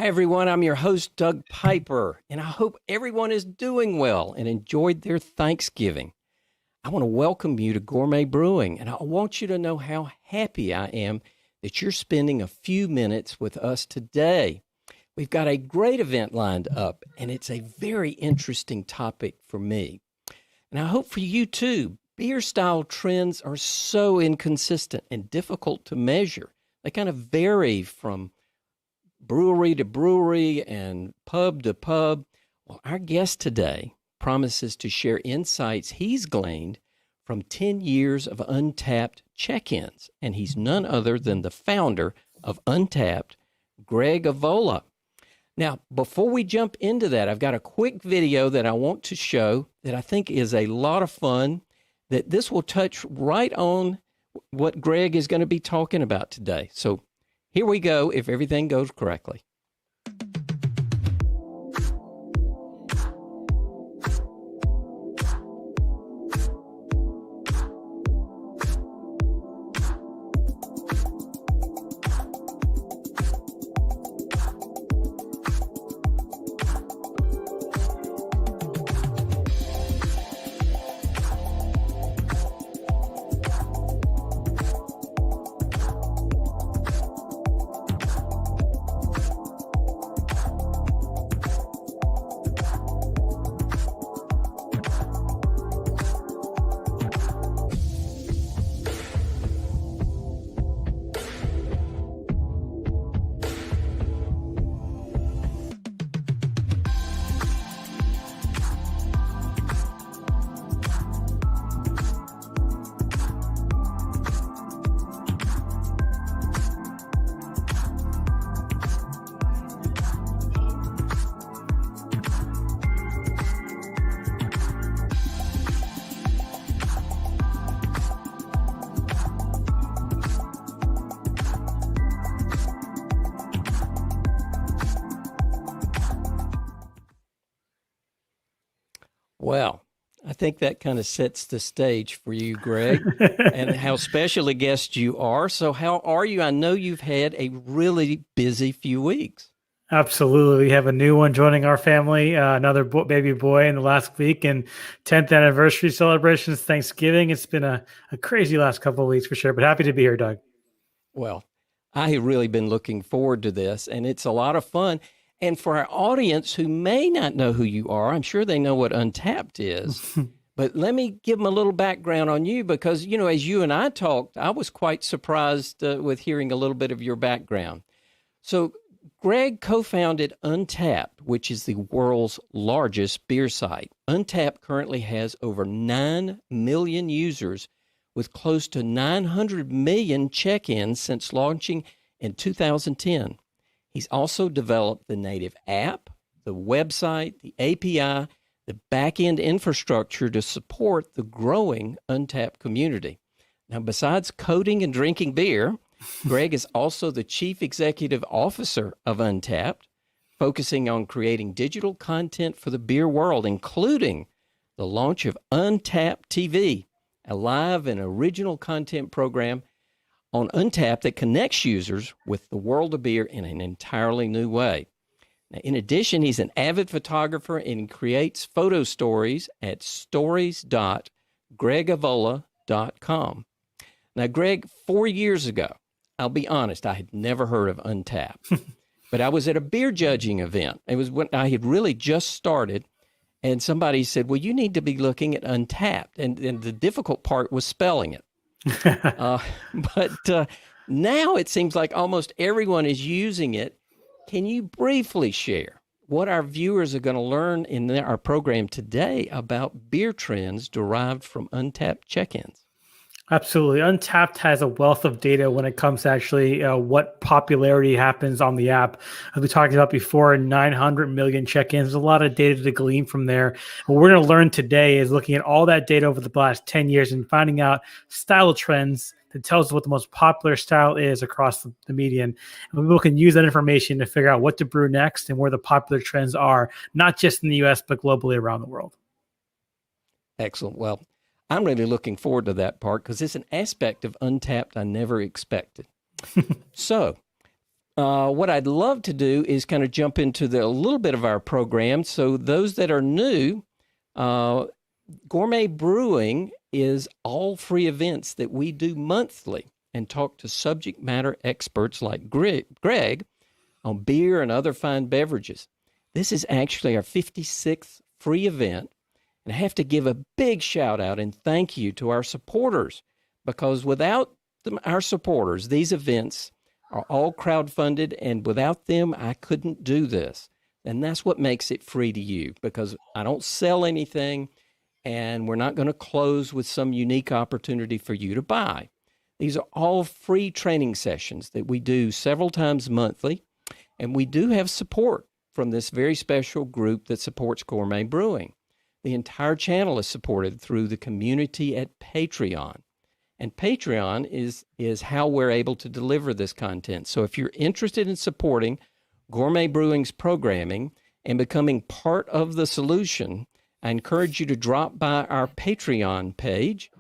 Hi, everyone. I'm your host, Doug Piper, and I hope everyone is doing well and enjoyed their Thanksgiving. I want to welcome you to Gourmet Brewing, and I want you to know how happy I am that you're spending a few minutes with us today. We've got a great event lined up, and it's a very interesting topic for me. And I hope for you too. Beer style trends are so inconsistent and difficult to measure. They kind of vary from brewery to brewery and pub to pub. Well, our guest today promises to share insights he's gleaned from 10 years of Untappd check-ins, and he's none other than the founder of Untappd, Greg Avola. Now, before we jump into that, I've got a quick video that I want to show that I think is a lot of fun, that this will touch right on what Greg is going to be talking about today. So here we go, if everything goes correctly. Well, I think that kind of sets the stage for you, Greg, and how special a guest you are. So how are you? I know you've had a really busy few weeks. Absolutely. We have a new one joining our family, another baby boy in the last week, and 10th anniversary celebrations, Thanksgiving. It's been a crazy last couple of weeks for sure, but happy to be here, Doug. Well, I have really been looking forward to this, and it's a lot of fun. And for our audience who may not know who you are, I'm sure they know what Untappd is. But let me give them a little background on you because, you know, as you and I talked, I was quite surprised with hearing a little bit of your background. So Greg co-founded Untappd, which is the world's largest beer site. Untappd currently has over 9 million users with close to 900 million check-ins since launching in 2010. He's also developed the native app, the website, the API, the back-end infrastructure to support the growing Untappd community. Now, besides coding and drinking beer, Greg is also the chief executive officer of Untappd, focusing on creating digital content for the beer world, including the launch of Untappd TV, a live and original content program on Untappd that connects users with the world of beer in an entirely new way. Now, in addition, he's an avid photographer and creates photo stories at stories.gregavola.com. Now, Greg, 4 years ago, I'll be honest, I had never heard of Untappd, but I was at a beer judging event. It was when I had really just started, and somebody said, well, you need to be looking at Untappd, and the difficult part was spelling it. But now it seems like almost everyone is using it. Can you briefly share what our viewers are going to learn in our program today about beer trends derived from Untappd check-ins? Absolutely. Untappd has a wealth of data when it comes to actually what popularity happens on the app. As we talked about before, 900 million check-ins. There's a lot of data to glean from there. What we're going to learn today is looking at all that data over the last 10 years and finding out style trends that tells us what the most popular style is across the median. And people can use that information to figure out what to brew next and where the popular trends are, not just in the U.S., but globally around the world. Excellent. Well, I'm really looking forward to that part because it's an aspect of Untappd I never expected. So What I'd love to do is kind of jump into a little bit of our program. So those that are new, Gourmet Brewing is all free events that we do monthly and talk to subject matter experts like Greg on beer and other fine beverages. This is actually our 56th free event. And I have to give a big shout out and thank you to our supporters, because without our supporters, these events are all crowdfunded, and without them, I couldn't do this. And that's what makes it free to you, because I don't sell anything, and we're not going to close with some unique opportunity for you to buy. These are all free training sessions that we do several times monthly, and we do have support from this very special group that supports Gourmet Brewing. The entire channel is supported through the community at Patreon. And Patreon is how we're able to deliver this content. So if you're interested in supporting Gourmet Brewing's programming and becoming part of the solution, I encourage you to drop by our Patreon page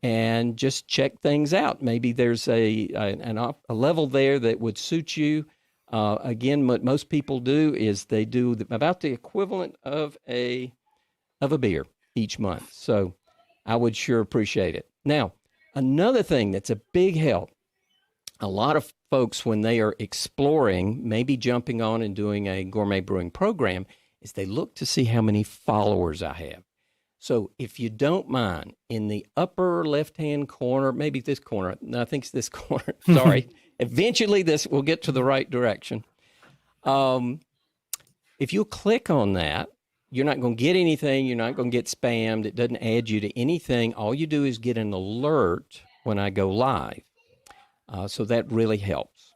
and just check things out. Maybe there's a level there that would suit you. Again, what most people do is they do about the equivalent of a beer each month. So I would sure appreciate it. Now, another thing that's a big help, a lot of folks, when they are exploring, maybe jumping on and doing a Gourmet Brewing program, is they look to see how many followers I have. So if you don't mind, in the upper left-hand corner, maybe this corner, no, I think it's this corner, sorry. Eventually this will get to the right direction. If you click on that, you're not going to get anything. You're not going to get spammed. It doesn't add you to anything. All you do is get an alert when I go live. So that really helps.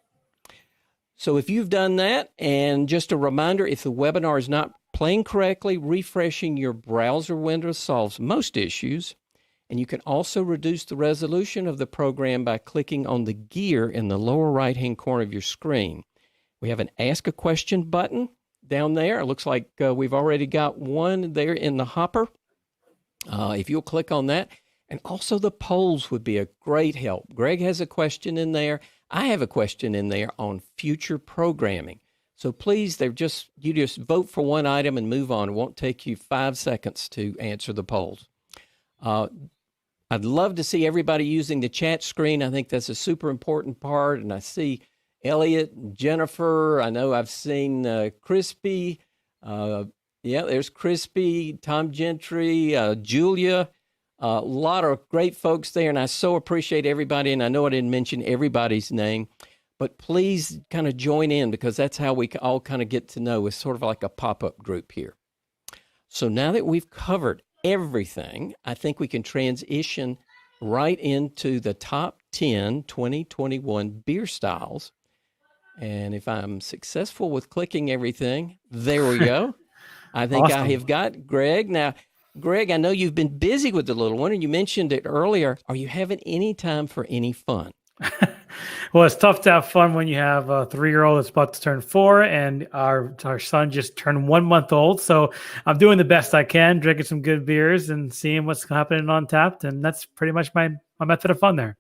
So if you've done that, and just a reminder, if the webinar is not playing correctly, refreshing your browser window solves most issues. And you can also reduce the resolution of the program by clicking on the gear in the lower right-hand corner of your screen. We have an Ask a Question button down there. It looks like we've already got one there in the hopper. If you'll click on that. And also the polls would be a great help. Greg has a question in there. I have a question in there on future programming. So please, you just vote for one item and move on. It won't take you 5 seconds to answer the polls. I'd love to see everybody using the chat screen. I think that's a super important part. And I see Elliot and Jennifer. I know I've seen Crispy. There's Crispy, Tom Gentry, Julia. A lot of great folks there, and I so appreciate everybody. And I know I didn't mention everybody's name, but please kind of join in, because that's how we all kind of get to know. It's sort of like a pop-up group here. So now that we've covered everything, I think we can transition right into the top 10 2021 beer styles. And if I'm successful with clicking everything, there we go. I think awesome. I have got Greg. Now, Greg, I know you've been busy with the little one, and you mentioned it earlier. Are you having any time for any fun? Well, it's tough to have fun when you have a 3-year-old that's about to turn 4, and our son just turned 1 month old. So I'm doing the best I can, drinking some good beers and seeing what's happening on Untappd. And that's pretty much my method of fun there.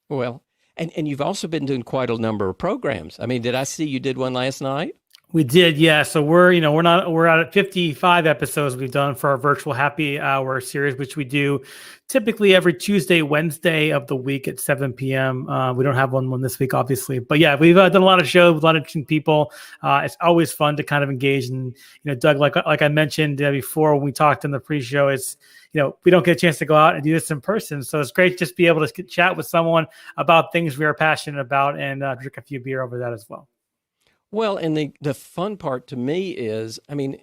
Well, and you've also been doing quite a number of programs. I mean, did I see you did one last night? We did, yeah. So we're at 55 episodes we've done for our virtual happy hour series, which we do typically every Tuesday, Wednesday of the week at 7 p.m. We don't have one this week, obviously, but yeah, we've done a lot of shows with a lot of interesting people. It's always fun to kind of engage. And Doug, like I mentioned before when we talked in the pre-show, it's we don't get a chance to go out and do this in person, so it's great to just be able to chat with someone about things we are passionate about and drink a few beer over that as well. Well, and the fun part to me is, I mean,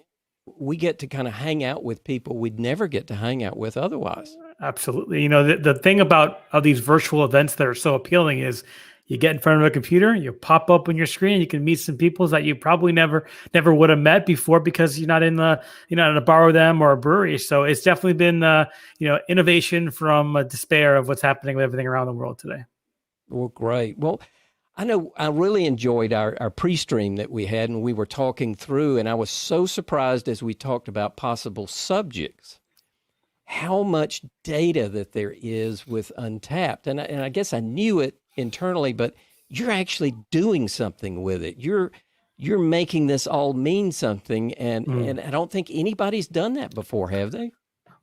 we get to kind of hang out with people we'd never get to hang out with otherwise. Absolutely. The thing about these virtual events that are so appealing is you get in front of a computer, you pop up on your screen, you can meet some people that you probably never would have met before because you're not in a bar with them or a brewery. So it's definitely been, innovation from despair of what's happening with everything around the world today. Well, great. Well, I know I really enjoyed our pre-stream that we had, and we were talking through, and I was so surprised as we talked about possible subjects, how much data that there is with Untappd. And I guess I knew it internally, but you're actually doing something with it. You're making this all mean something, and I don't think anybody's done that before, have they?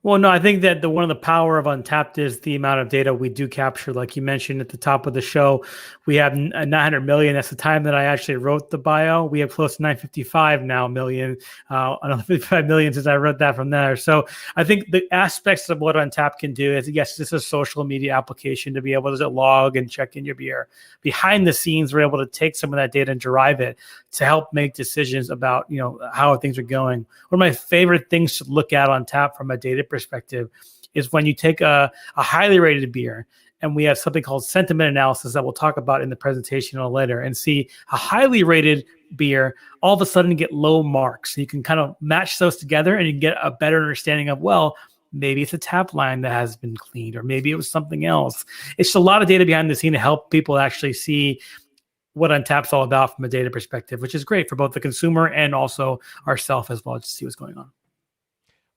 Well, no, I think that one of the power of Untappd is the amount of data we do capture. Like you mentioned at the top of the show, we have 900 million. That's the time that I actually wrote the bio. We have close to 955 now million, another 55 million since I wrote that from there. So I think the aspects of what Untappd can do is, yes, this is a social media application to be able to log and check in your beer. Behind the scenes, we're able to take some of that data and derive it to help make decisions about, how things are going. One of my favorite things to look at on tap from a data perspective is when you take a highly rated beer, and we have something called sentiment analysis that we'll talk about in the presentation later, and see a highly rated beer all of a sudden get low marks. You can kind of match those together and you can get a better understanding of, well, maybe it's a tap line that has been cleaned, or maybe it was something else. It's a lot of data behind the scene to help people actually see what Untappd's all about from a data perspective, which is great for both the consumer and also ourselves as well, to see what's going on.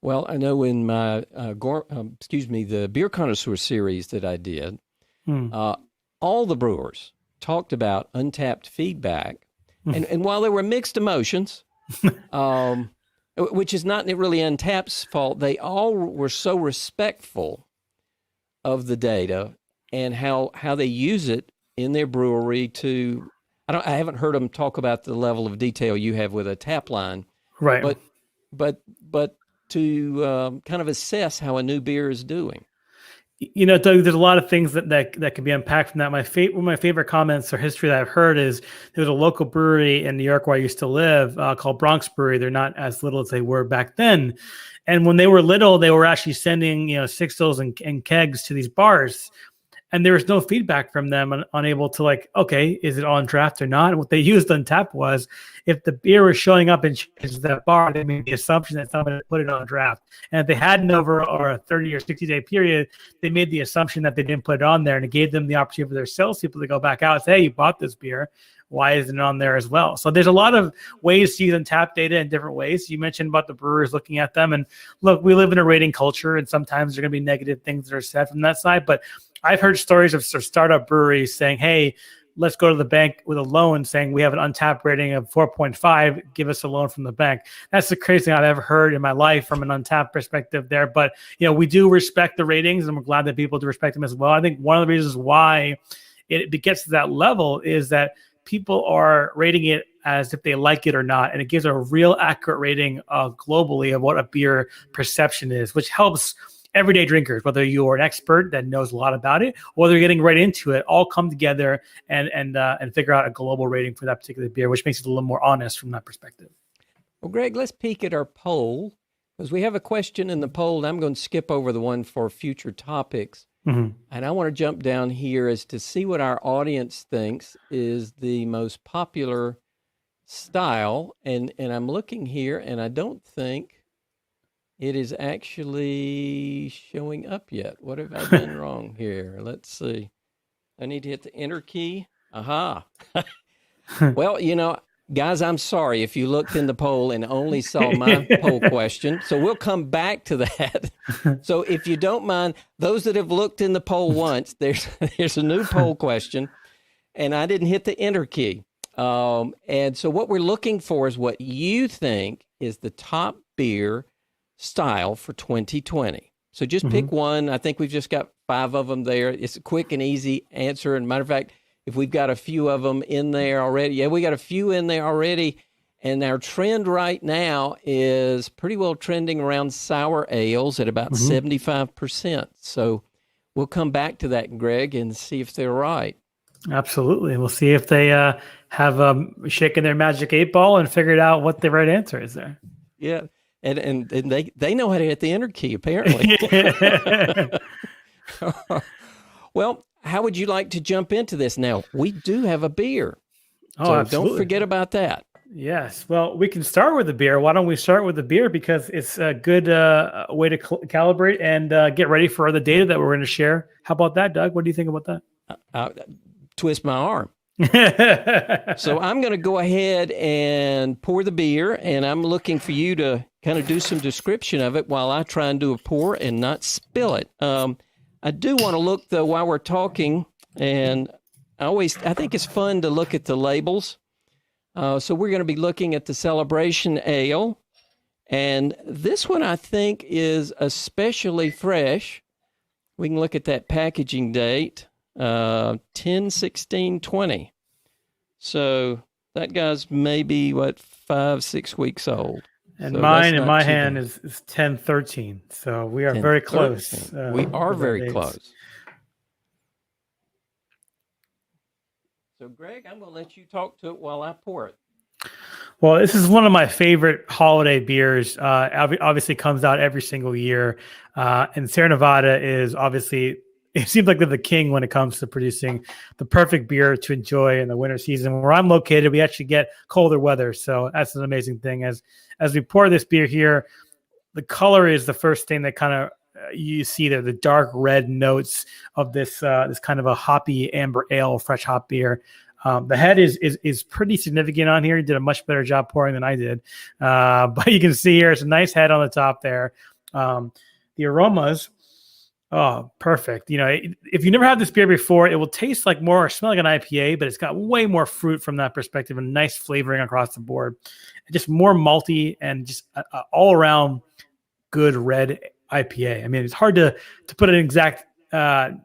Well, I know in my the Beer Connoisseur series that I did, all the brewers talked about Untappd feedback, and while there were mixed emotions, which is not really Untappd's fault, they all were so respectful of the data and how they use it in their brewery to. I haven't heard them talk about the level of detail you have with a tap line, right? But to kind of assess how a new beer is doing. Doug, there's a lot of things that can be unpacked from that. One of my favorite comments or history that I've heard is there's a local brewery in New York where I used to live called Bronx Brewery. They're not as little as they were back then. And when they were little, they were actually sending, sixtels and kegs to these bars. And there was no feedback from them, unable to okay, is it on draft or not? And what they used on tap was, if the beer was showing up in that bar, they made the assumption that somebody put it on draft. And if they hadn't over a 30 or 60-day period, they made the assumption that they didn't put it on there, and it gave them the opportunity for their salespeople to go back out and say, hey, you bought this beer. Why isn't it on there as well? So there's a lot of ways to use Untappd data in different ways. You mentioned about the brewers looking at them. And look, we live in a rating culture, and sometimes there are going to be negative things that are said from that side. But I've heard stories of startup breweries saying, hey, let's go to the bank with a loan, saying we have an Untappd rating of 4.5, give us a loan from the bank. That's the craziest thing I've ever heard in my life from an Untappd perspective there. But, we do respect the ratings, and we're glad that people do respect them as well. I think one of the reasons why it gets to that level is that people are rating it as if they like it or not. And it gives a real accurate rating globally of what a beer perception is, which helps everyday drinkers, whether you're an expert that knows a lot about it, or they're getting right into it, all come together and figure out a global rating for that particular beer, which makes it a little more honest from that perspective. Well, Greg, let's peek at our poll, because we have a question in the poll, and I'm going to skip over the one for future topics. And I want to jump down here as to see what our audience thinks is the most popular style. And I'm looking here, and I don't think it is actually showing up yet. What have I done wrong here? Let's see. I need to hit the enter key. Aha. Well, guys, I'm sorry if you looked in the poll and only saw my poll question. So we'll come back to that. So if you don't mind, those that have looked in the poll once, there's a new poll question, and I didn't hit the enter key. And so what we're looking for is what you think is the top beer style for 2020. So just pick one. I think we've just got 5 of them there. It's a quick and easy answer. And matter of fact, if we've got a few of them in there already, we got a few in there already. And our trend right now is pretty well trending around sour ales at about 75%. So we'll come back to that, Greg, and see if they're right. Absolutely. We'll see if they have shaken their magic 8-ball and figured out what the right answer is there. Yeah. And they know how to hit the enter key, apparently. Well, how would you like to jump into this now? We do have a beer. So absolutely. Don't forget about that. Yes. Well, we can start with the beer. Why don't we start with the beer? Because it's a good way to calibrate and get ready for the data that we're going to share. How about that, Doug? What do you think about that? Twist my arm. So I'm going to go ahead and pour the beer, and I'm looking for you to kind of do some description of it while I try and do a pour and not spill it. I do want to look, though, while we're talking, and I think it's fun to look at the labels. So we're going to be looking at the Celebration Ale. And this one, I think, is especially fresh. We can look at that packaging date, 10/16/20. So that guy's maybe, 5-6 weeks old. And So mine in my hand is 10/13. So we are very close. We are very close. So, Greg, I'm going to let you talk to it while I pour it. Well, this is one of my favorite holiday beers. Obviously comes out every single year. And Sierra Nevada is obviously, it seems like they're the king when it comes to producing the perfect beer to enjoy in the winter season. Where I'm located, we actually get colder weather. So that's an amazing thing. As we pour this beer here, the color is the first thing that kind of you see there, the dark red notes of this kind of a hoppy amber ale, fresh hop beer. The head is pretty significant on here. He did a much better job pouring than I did. But you can see here, it's a nice head on the top there. The aromas, oh, perfect. You know, if you never had this beer before, it will taste like more or smell like an IPA, but it's got way more fruit from that perspective and nice flavoring across the board. Just more malty and just all around good red IPA. I mean, it's hard to put an exact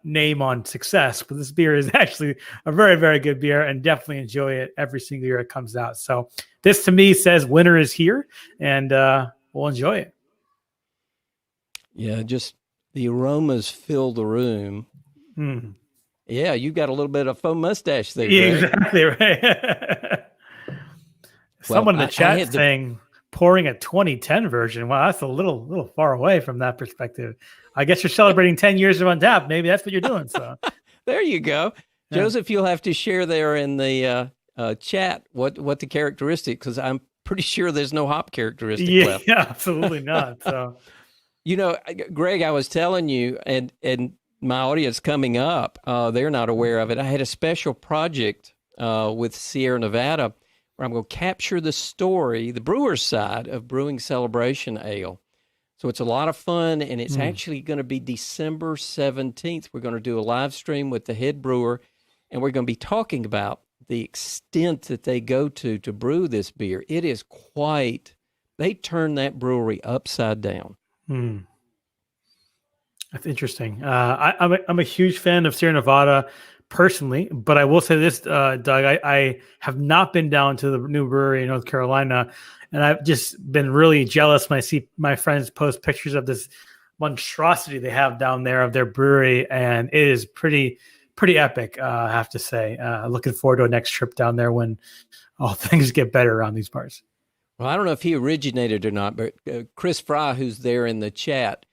name on success, but this beer is actually a very, very good beer and definitely enjoy it every single year it comes out. So this to me says winter is here and we'll enjoy it. Yeah, just the aromas fill the room. Yeah, you've got a little bit of faux mustache there. Yeah, exactly right. Someone in the chat saying pouring a 2010 version. Wow, that's a little far away from that perspective. I guess you're celebrating 10 years of Untappd. Maybe that's what you're doing. So there you go. Yeah. Joseph, you'll have to share there in the chat what the characteristic, because I'm pretty sure there's no hop characteristic left. Yeah, absolutely not. So, you know, Greg, I was telling you, and my audience coming up, they're not aware of it. I had a special project with Sierra Nevada where I'm going to capture the story, the brewer's side of brewing Celebration Ale. So it's a lot of fun, and it's actually going to be December 17th. We're going to do a live stream with the head brewer, and we're going to be talking about the extent that they go to brew this beer. It is they turn that brewery upside down. That's interesting. I'm a huge fan of Sierra Nevada personally, but I will say this, Doug, I have not been down to the new brewery in North Carolina, and I've just been really jealous when I see my friends post pictures of this monstrosity they have down there of their brewery, and it is pretty epic, I have to say. Looking forward to a next trip down there when all things get better around these parts. Well, I don't know if he originated or not, but Chris Fry, who's there in the chat,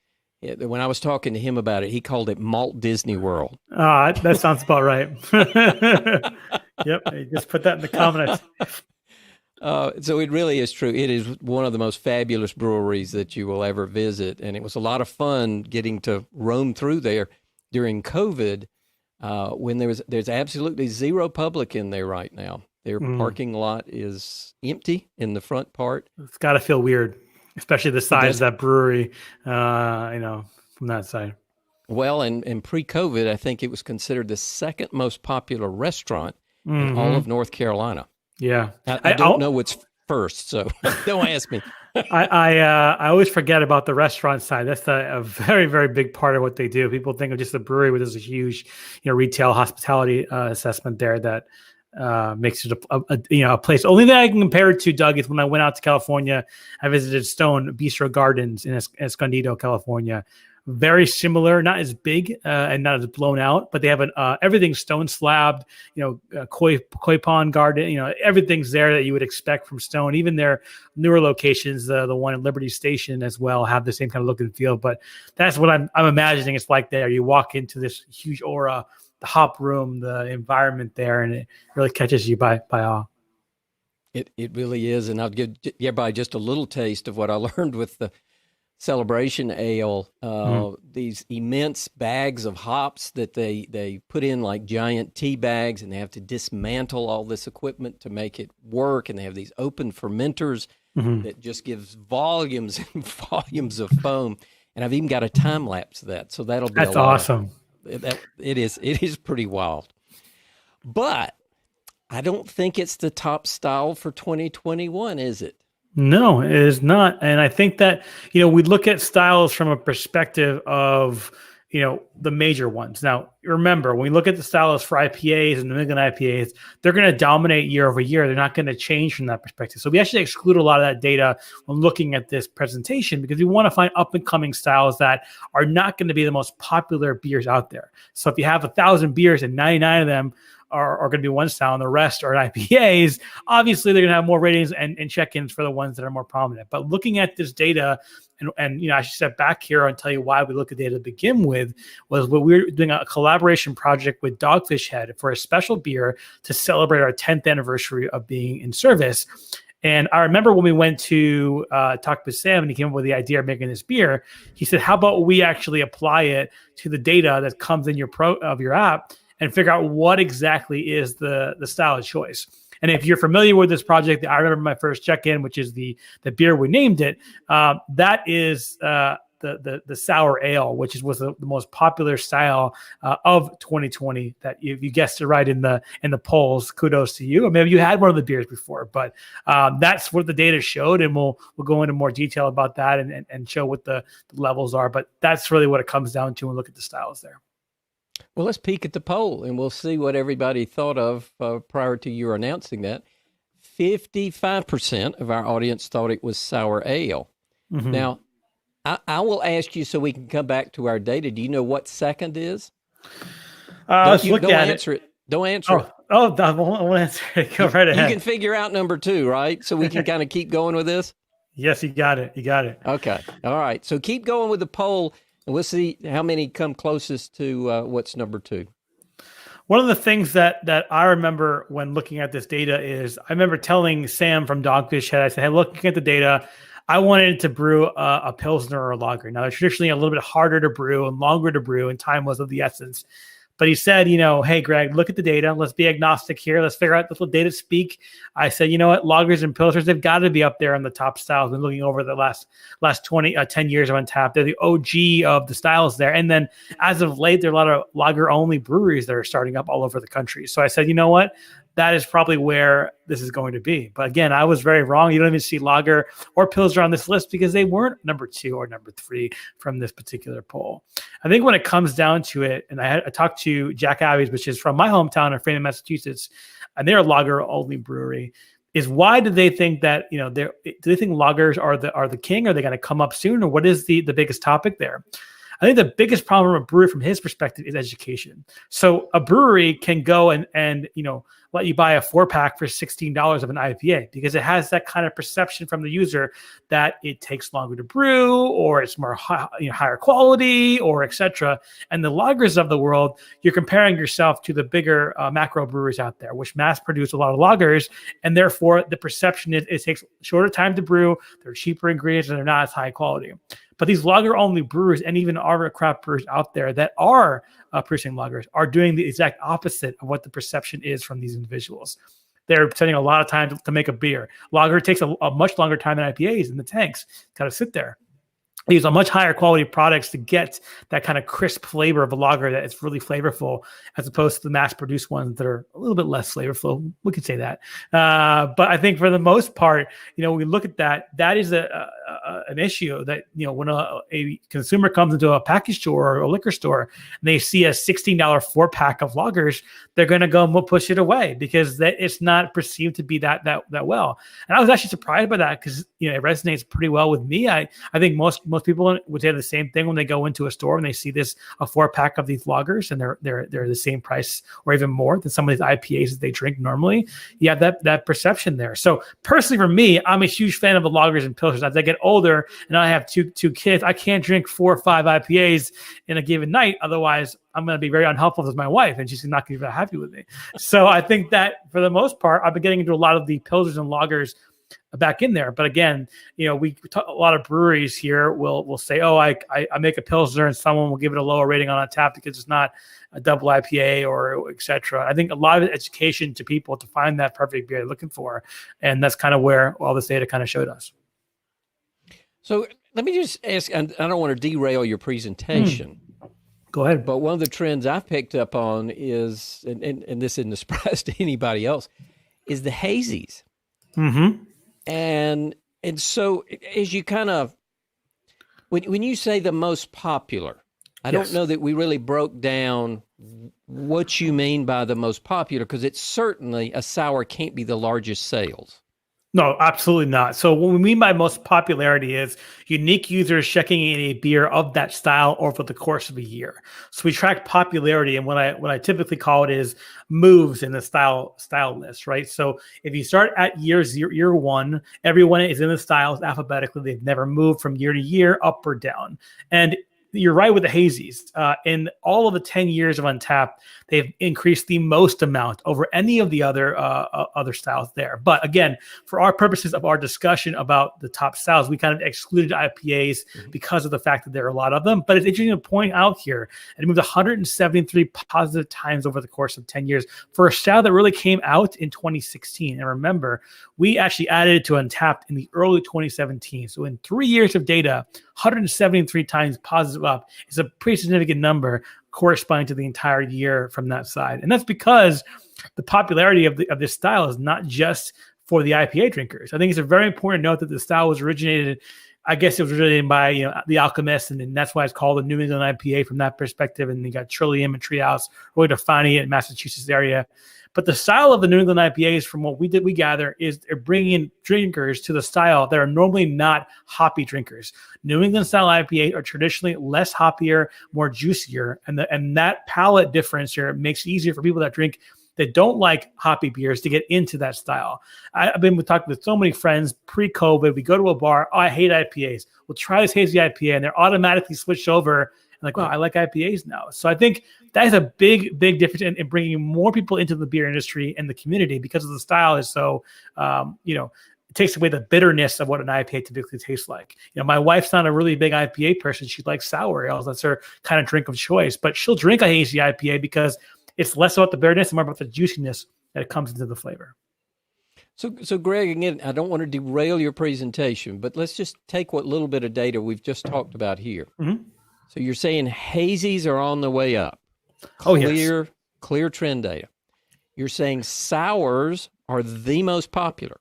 when I was talking to him about it, he called it Malt Disney World. That sounds about right. Yep, just put that in the comments. So it really is true. It is one of the most fabulous breweries that you will ever visit, and it was a lot of fun getting to roam through there during COVID when there's absolutely zero public in there right now. Their parking lot is empty in the front part. It's got to feel weird, especially the size of that brewery, from that side. Well, and pre-COVID, I think it was considered the second most popular restaurant in all of North Carolina. Yeah. I don't know what's first, so don't ask me. I always forget about the restaurant side. That's a very, very big part of what they do. People think of just the brewery, but there's a huge, retail hospitality assessment there that makes it a place. Only thing I can compare it to, Doug, is when I went out to California, I visited Stone Bistro Gardens in Escondido, California. Very similar, not as big and not as blown out, but they have everything stone slabbed, koi pond garden, everything's there that you would expect from Stone. Even their newer locations, the one in Liberty Station as well, have the same kind of look and feel. But that's what I'm imagining it's like there. You walk into this huge aura, the hop room, the environment there, and it really catches you by awe. It really is, and I'll give everybody just a little taste of what I learned with the Celebration Ale. These immense bags of hops that they put in like giant tea bags, and they have to dismantle all this equipment to make it work, and they have these open fermenters that just gives volumes and volumes of foam, and I've even got a time lapse of that, so that's awesome. It is pretty wild. But I don't think it's the top style for 2021, is it? No, it is not. And I think that, we look at styles from a perspective of, the major ones. Now, remember, when we look at the styles for IPAs and New England IPAs, they're going to dominate year over year. They're not going to change from that perspective. So we actually exclude a lot of that data when looking at this presentation because we want to find up and coming styles that are not going to be the most popular beers out there. So if you have 1,000 beers and 99 of them are going to be one style and the rest are IPAs, obviously they're going to have more ratings and check-ins for the ones that are more prominent. But looking at this data, and I should step back here and tell you why we look at data to begin with, was what we were doing a collaboration project with Dogfish Head for a special beer to celebrate our 10th anniversary of being in service. And I remember when we went to talk with Sam and he came up with the idea of making this beer, he said, how about we actually apply it to the data that comes in your app and figure out what exactly is the style of choice. And if you're familiar with this project, I remember my first check-in, which is the beer we named it. That is the sour ale, which was the most popular style of 2020. That if you guessed it right in the polls, kudos to you. Or maybe you had one of the beers before, but that's what the data showed, and we'll go into more detail about that and show what the levels are. But that's really what it comes down to, and look at the styles there. Well, let's peek at the poll and we'll see what everybody thought of prior to your announcing that. 55% of our audience thought it was sour ale. Mm-hmm. Now, I will ask you so we can come back to our data. Do you know what second is? Let's look at it. Don't answer it. I won't answer it. Go right ahead. You can figure out number 2, right? So we can kind of keep going with this? Yes, you got it. Okay. All right. So keep going with the poll. And we'll see how many come closest to what's number 2. One of the things that I remember when looking at this data is I remember telling Sam from Dogfish Head, I said, hey, looking at the data, I wanted to brew a Pilsner or a lager. Now, they're traditionally a little bit harder to brew and longer to brew, and time was of the essence. But he said, hey, Greg, look at the data. Let's be agnostic here. Let's figure out the data speak. I said, you know what? Lagers and Pilsners, they've got to be up there on the top styles. Been looking over the last 10 years of Untappd. They're the OG of the styles there. And then as of late, there are a lot of lager-only breweries that are starting up all over the country. So I said, you know what? That is probably where this is going to be. But again, I was very wrong. You don't even see lager or Pilsner on this list because they weren't number 2 or number 3 from this particular poll. I think when it comes down to it, and I talked to Jack Abbey's, which is from my hometown of Framingham, Massachusetts, and they're a lager-only brewery, is why do they think that, do they think lagers are the king? Are they going to come up soon? Or what is the biggest topic there? I think the biggest problem with a brewery from his perspective is education. So a brewery can go and let you buy a 4-pack for $16 of an IPA because it has that kind of perception from the user that it takes longer to brew or it's more higher quality or etc. And the lagers of the world, you're comparing yourself to the bigger macro breweries out there, which mass produce a lot of lagers, and therefore the perception is it takes shorter time to brew, they're cheaper ingredients, and they're not as high quality. But these lager-only brewers and even our craft brewers out there that are producing lagers are doing the exact opposite of what the perception is from these individuals. They're spending a lot of time to make a beer. Lager takes a much longer time than IPAs in the tanks. Got to sit there. They use a much higher quality products to get that kind of crisp flavor of a lager that is really flavorful, as opposed to the mass-produced ones that are a little bit less flavorful. We could say that, but I think for the most part, when we look at that is an issue that when a consumer comes into a package store or a liquor store and they see a $16 4-pack of lagers, they're going to go and push it away because it's not perceived to be that well. And I was actually surprised by that because it resonates pretty well with me. I think most people would say the same thing when they go into a store and they see a 4-pack of these lagers and they're the same price or even more than some of these IPAs that they drink normally. You have that perception there. So personally for me, I'm a huge fan of the lagers and pilsners. As I get older and I have two kids, I can't drink 4 or 5 IPAs in a given night. Otherwise, I'm going to be very unhelpful with my wife and she's not going to be very happy with me. So I think that for the most part, I've been getting into a lot of the pilsners and lagers back in there. But again, we talk, a lot of breweries here will say, oh, I make a Pilsner and someone will give it a lower rating on Untappd because it's not a double IPA or et cetera. I think a lot of education to people to find that perfect beer they're looking for. And that's kind of where all this data kind of showed us. So let me just ask, and I don't want to derail your presentation, Go ahead. But one of the trends I've picked up on is, and this isn't a surprise to anybody else, is the hazies. Mm-hmm. And so as you kind of, when you say the most popular, I Yes. don't know that we really broke down what you mean by the most popular, because it's certainly a sour can't be the largest sales. No, absolutely not. So what we mean by most popularity is unique users checking in a beer of that style over the course of a year. So we track popularity, and what I typically call it is moves in the style list, right? So if you start at year one, everyone is in the styles alphabetically. They've never moved from year to year, up or down. And you're right with the hazies. In all of the 10 years of Untappd, they've increased the most amount over any of the other styles there. But again, for our purposes of our discussion about the top styles, we kind of excluded IPAs because of the fact that there are a lot of them. But it's interesting to point out here, it moved 173 positive times over the course of 10 years for a style that really came out in 2016. And remember, we actually added it to Untappd in the early 2017. So in 3 years of data, 173 times positive up is a pretty significant number corresponding to the entire year from that side. And that's because the popularity of this style is not just for the IPA drinkers. I think it's a very important note that the style was originated, I guess it was originated by the Alchemist, and then that's why it's called the New England IPA from that perspective. And you got Trillium and Treehouse really defining it in Massachusetts area. But the style of the New England IPAs, from what we gather, is they're bringing drinkers to the style that are normally not hoppy drinkers. New England style IPAs are traditionally less hoppier, more juicier, and that palate difference here makes it easier for people that don't like hoppy beers to get into that style. I've been talking with so many friends pre-COVID. We go to a bar, I hate IPAs. We'll try this hazy IPA, and they're automatically switched over. Like, wow, I like IPAs now. So I think that is a big difference in bringing more people into the beer industry and the community, because of the style is so, it takes away the bitterness of what an IPA typically tastes like. My wife's not a really big IPA person. She likes sour ales. That's her kind of drink of choice. But she'll drink a hazy IPA because it's less about the bitterness and more about the juiciness that comes into the flavor. So Greg, again, I don't want to derail your presentation, but let's just take what little bit of data we've just talked about here. Mm-hmm. So you're saying hazies are on the way up. Yes. Clear trend data. You're saying sours are the most popular.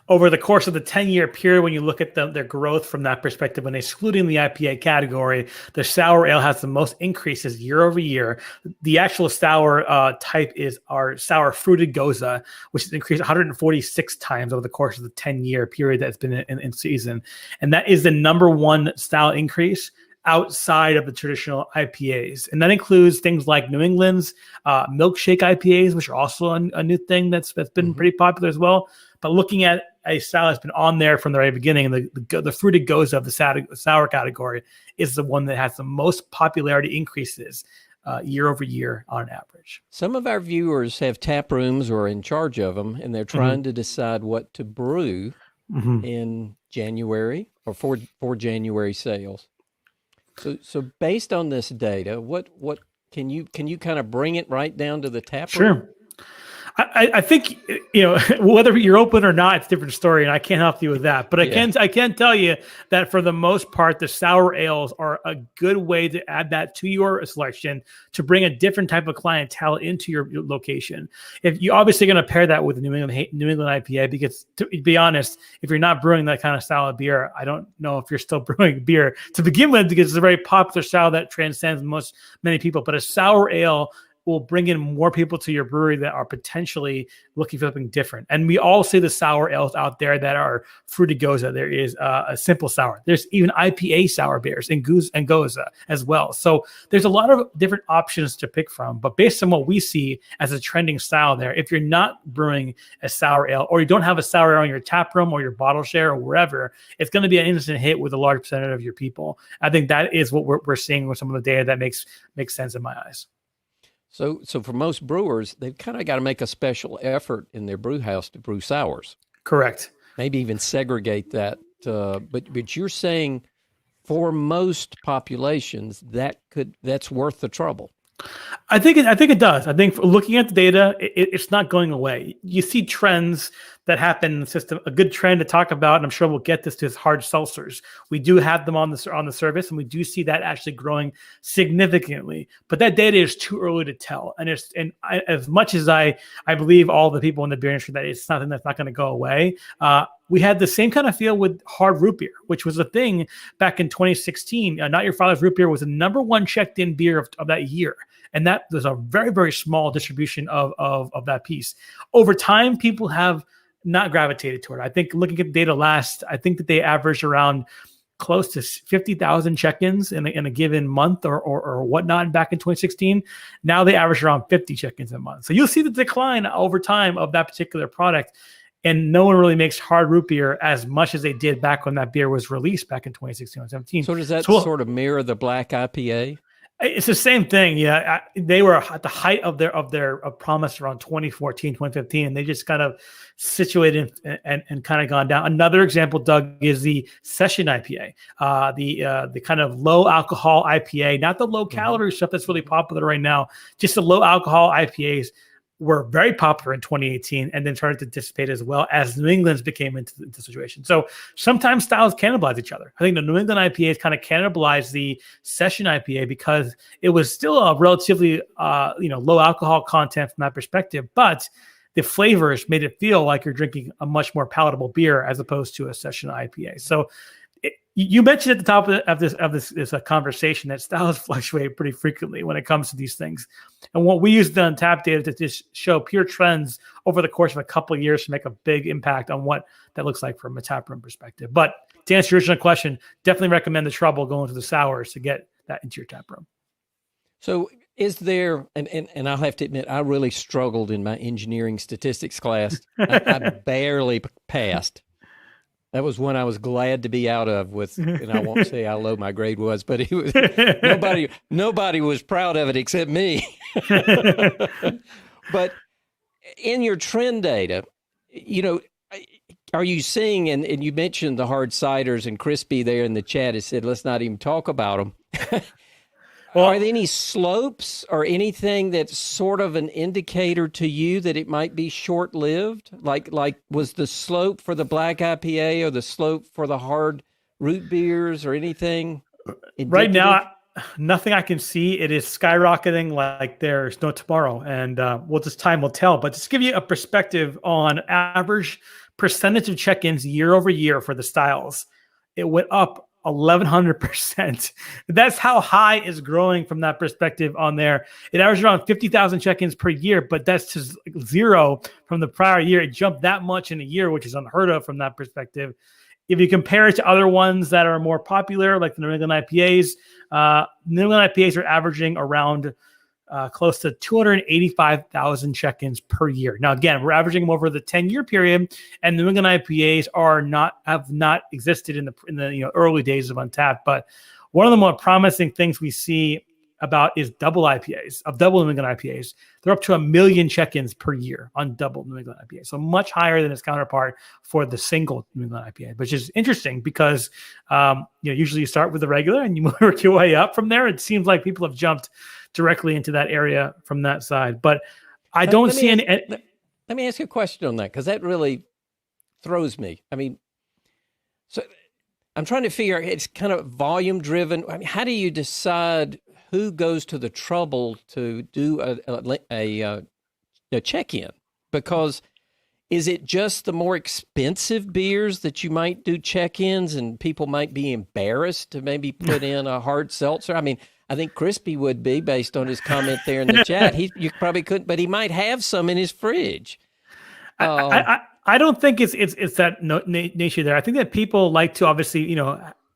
Over the course of the 10-year period, when you look at their growth from that perspective, when excluding the IPA category, the sour ale has the most increases year over year. The actual sour type is our sour fruited goza, which has increased 146 times over the course of the 10-year period that's been in season. And that is the number one style increase outside of the traditional IPAs. And that includes things like New England's milkshake IPAs, which are also a new thing that's been pretty popular as well. But looking at a style that's been on there from the very beginning, the fruited goza of the sour category is the one that has the most popularity increases year over year on average. Some of our viewers have tap rooms or are in charge of them, and they're trying to decide what to brew in January or for January sales. So based on this data, what can you kind of bring it right down to the tap room? Sure. I think whether you're open or not, it's a different story, and I can't help you with that. But I can tell you that for the most part, the sour ales are a good way to add that to your selection to bring a different type of clientele into your location. If you're obviously going to pair that with the New England IPA, because to be honest, if you're not brewing that kind of style of beer, I don't know if you're still brewing beer to begin with, because it's a very popular style that transcends many people. But a sour ale will bring in more people to your brewery that are potentially looking for something different. And we all see the sour ales out there that are fruited goza. There is a simple sour. There's even IPA sour beers and goza as well. So there's a lot of different options to pick from. But based on what we see as a trending style there, if you're not brewing a sour ale, or you don't have a sour ale in your tap room or your bottle share or wherever, it's going to be an instant hit with a large percentage of your people. I think that is what we're seeing with some of the data that makes sense in my eyes. So for most brewers, they've kind of got to make a special effort in their brew house to brew sours. Correct. Maybe even segregate that. But you're saying for most populations, that's worth the trouble. I think it does. I think looking at the data, it's not going away. You see trends that happen in the system. A good trend to talk about, and I'm sure we'll get this, to is hard seltzers. We do have them on the service, and we do see that actually growing significantly. But that data is too early to tell. As much as I believe all the people in the beer industry that it's something that's not going to go away, we had the same kind of feel with hard root beer, which was a thing back in 2016. Not Your Father's Root Beer was the number one checked in beer of that year. And that was a very, very small distribution of that piece. Over time, people have not gravitated toward it. I think looking at the data last, I think that they averaged around close to 50,000 check-ins in a given month or whatnot back in 2016. Now they average around 50 check-ins a month. So you'll see the decline over time of that particular product. And no one really makes hard root beer as much as they did back when that beer was released back in 2016 and 17. So does that sort of mirror the black IPA? It's the same thing. Yeah. They were at the height of their promise around 2014, 2015, and they just kind of situated and kind of gone down. Another example, Doug, is the session IPA, the kind of low alcohol IPA, not the low calorie stuff that's really popular right now, just the low alcohol IPAs were very popular in 2018 and then started to dissipate as well as New England's became into the situation. So sometimes styles cannibalize each other. I think the New England IPAs kind of cannibalized the session IPA because it was still a relatively low alcohol content from that perspective, but the flavors made it feel like you're drinking a much more palatable beer as opposed to a session IPA. So you mentioned at the top of this conversation that styles fluctuate pretty frequently when it comes to these things. And what we use the Untappd data to just show pure trends over the course of a couple of years to make a big impact on what that looks like from a taproom perspective. But to answer your original question, definitely recommend the trouble going to the sours to get that into your taproom. So is there, and I'll have to admit, I really struggled in my engineering statistics class. I barely passed. That was one I was glad to be out of with, and I won't say how low my grade was, but it was nobody was proud of it except me. But in your trend data, are you seeing, and you mentioned the hard ciders, and Crispy there in the chat has said, let's not even talk about them. Well, are there any slopes or anything that's sort of an indicator to you that it might be short-lived? Like was the slope for the black IPA or the slope for the hard root beers or anything indicative? Right now, nothing I can see. It is skyrocketing like there's no tomorrow. And time will tell. But just to give you a perspective on average percentage of check-ins year over year for the styles, it went up 1,100%. That's how high is growing from that perspective on there. It averaged around 50,000 check-ins per year, but that's just zero from the prior year. It jumped that much in a year, which is unheard of from that perspective. If you compare it to other ones that are more popular, like the New England IPAs, New England IPAs are averaging around close to 285,000 check-ins per year. Now, again, we're averaging them over the 10-year period, and New England IPAs have not existed in the early days of Untappd. But one of the more promising things we see about is double IPAs, of double New England IPAs. They're up to 1 million check-ins per year on double New England IPA. So much higher than its counterpart for the single New England IPA, which is interesting because usually you start with the regular and you work your way up from there. It seems like people have jumped directly into that area from that side. But I don't see any. Let me ask you a question on that, because that really throws me. I mean, so I'm trying to figure out, it's kind of volume driven. I mean, how do you decide who goes to the trouble to do a check-in? Because is it just the more expensive beers that you might do check-ins and people might be embarrassed to maybe put in a hard seltzer? I mean, I think Crispy would be, based on his comment there in the chat. You probably couldn't, but he might have some in his fridge. I don't think it's that nature there. I think that people like to obviously,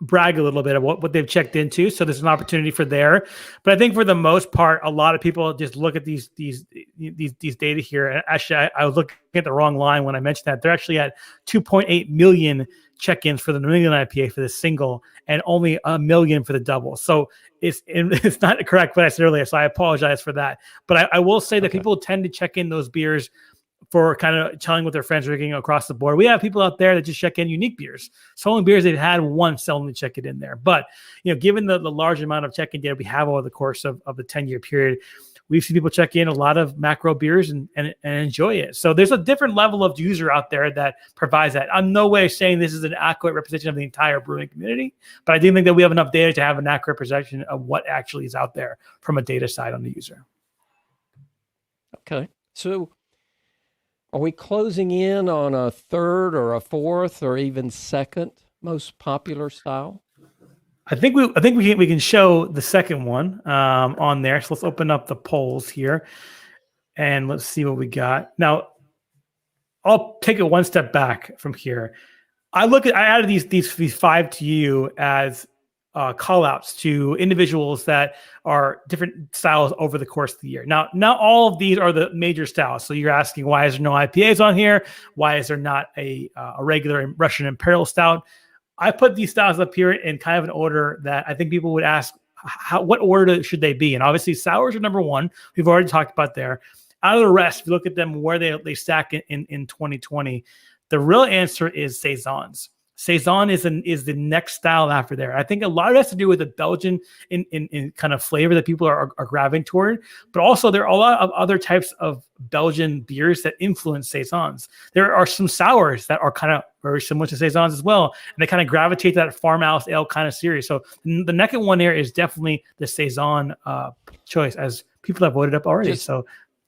brag a little bit of what they've checked into. So there's an opportunity for there. But I think for the most part, a lot of people just look at these data here. And actually, I was looking at the wrong line when I mentioned that. They're actually at 2.8 million check-ins for the New England IPA for the single and only 1 million for the double. So it's not correct what I said earlier. So I apologize for that. But I will say that people tend to check in those beers for kind of telling what their friends are drinking across the board. We have people out there that just check in unique beers. So only beers they've had once, they'll only check it in there. But, given the large amount of check-in data we have over the course of the 10-year period, we've seen people check in a lot of macro beers and enjoy it. So there's a different level of user out there that provides that. I'm no way saying this is an accurate representation of the entire brewing community, but I do think that we have enough data to have an accurate representation of what actually is out there from a data side on the user. Okay. So are we closing in on a third or a fourth or even second most popular style? I think we can show the second one on there. So let's open up the polls here and let's see what we got. Now, I'll take it one step back from here. I added these 5 to you as call outs to individuals that are different styles over the course of the year. Now, not all of these are the major styles. So you're asking, why is there no IPAs on here? Why is there not a regular Russian Imperial Stout? I put these styles up here in kind of an order that I think people would ask, what order should they be? And obviously, sours are number 1. We've already talked about there. Out of the rest, if you look at them where they stack in 2020, the real answer is saisons. Saison is the next style after there. I think a lot of it has to do with the Belgian in kind of flavor that people are gravitating toward, but also there are a lot of other types of Belgian beers that influence saisons. There are some sours that are kind of very similar to saisons as well, and they kind of gravitate to that farmhouse ale kind of series. So the next one here is definitely the saison choice, as people have voted up already.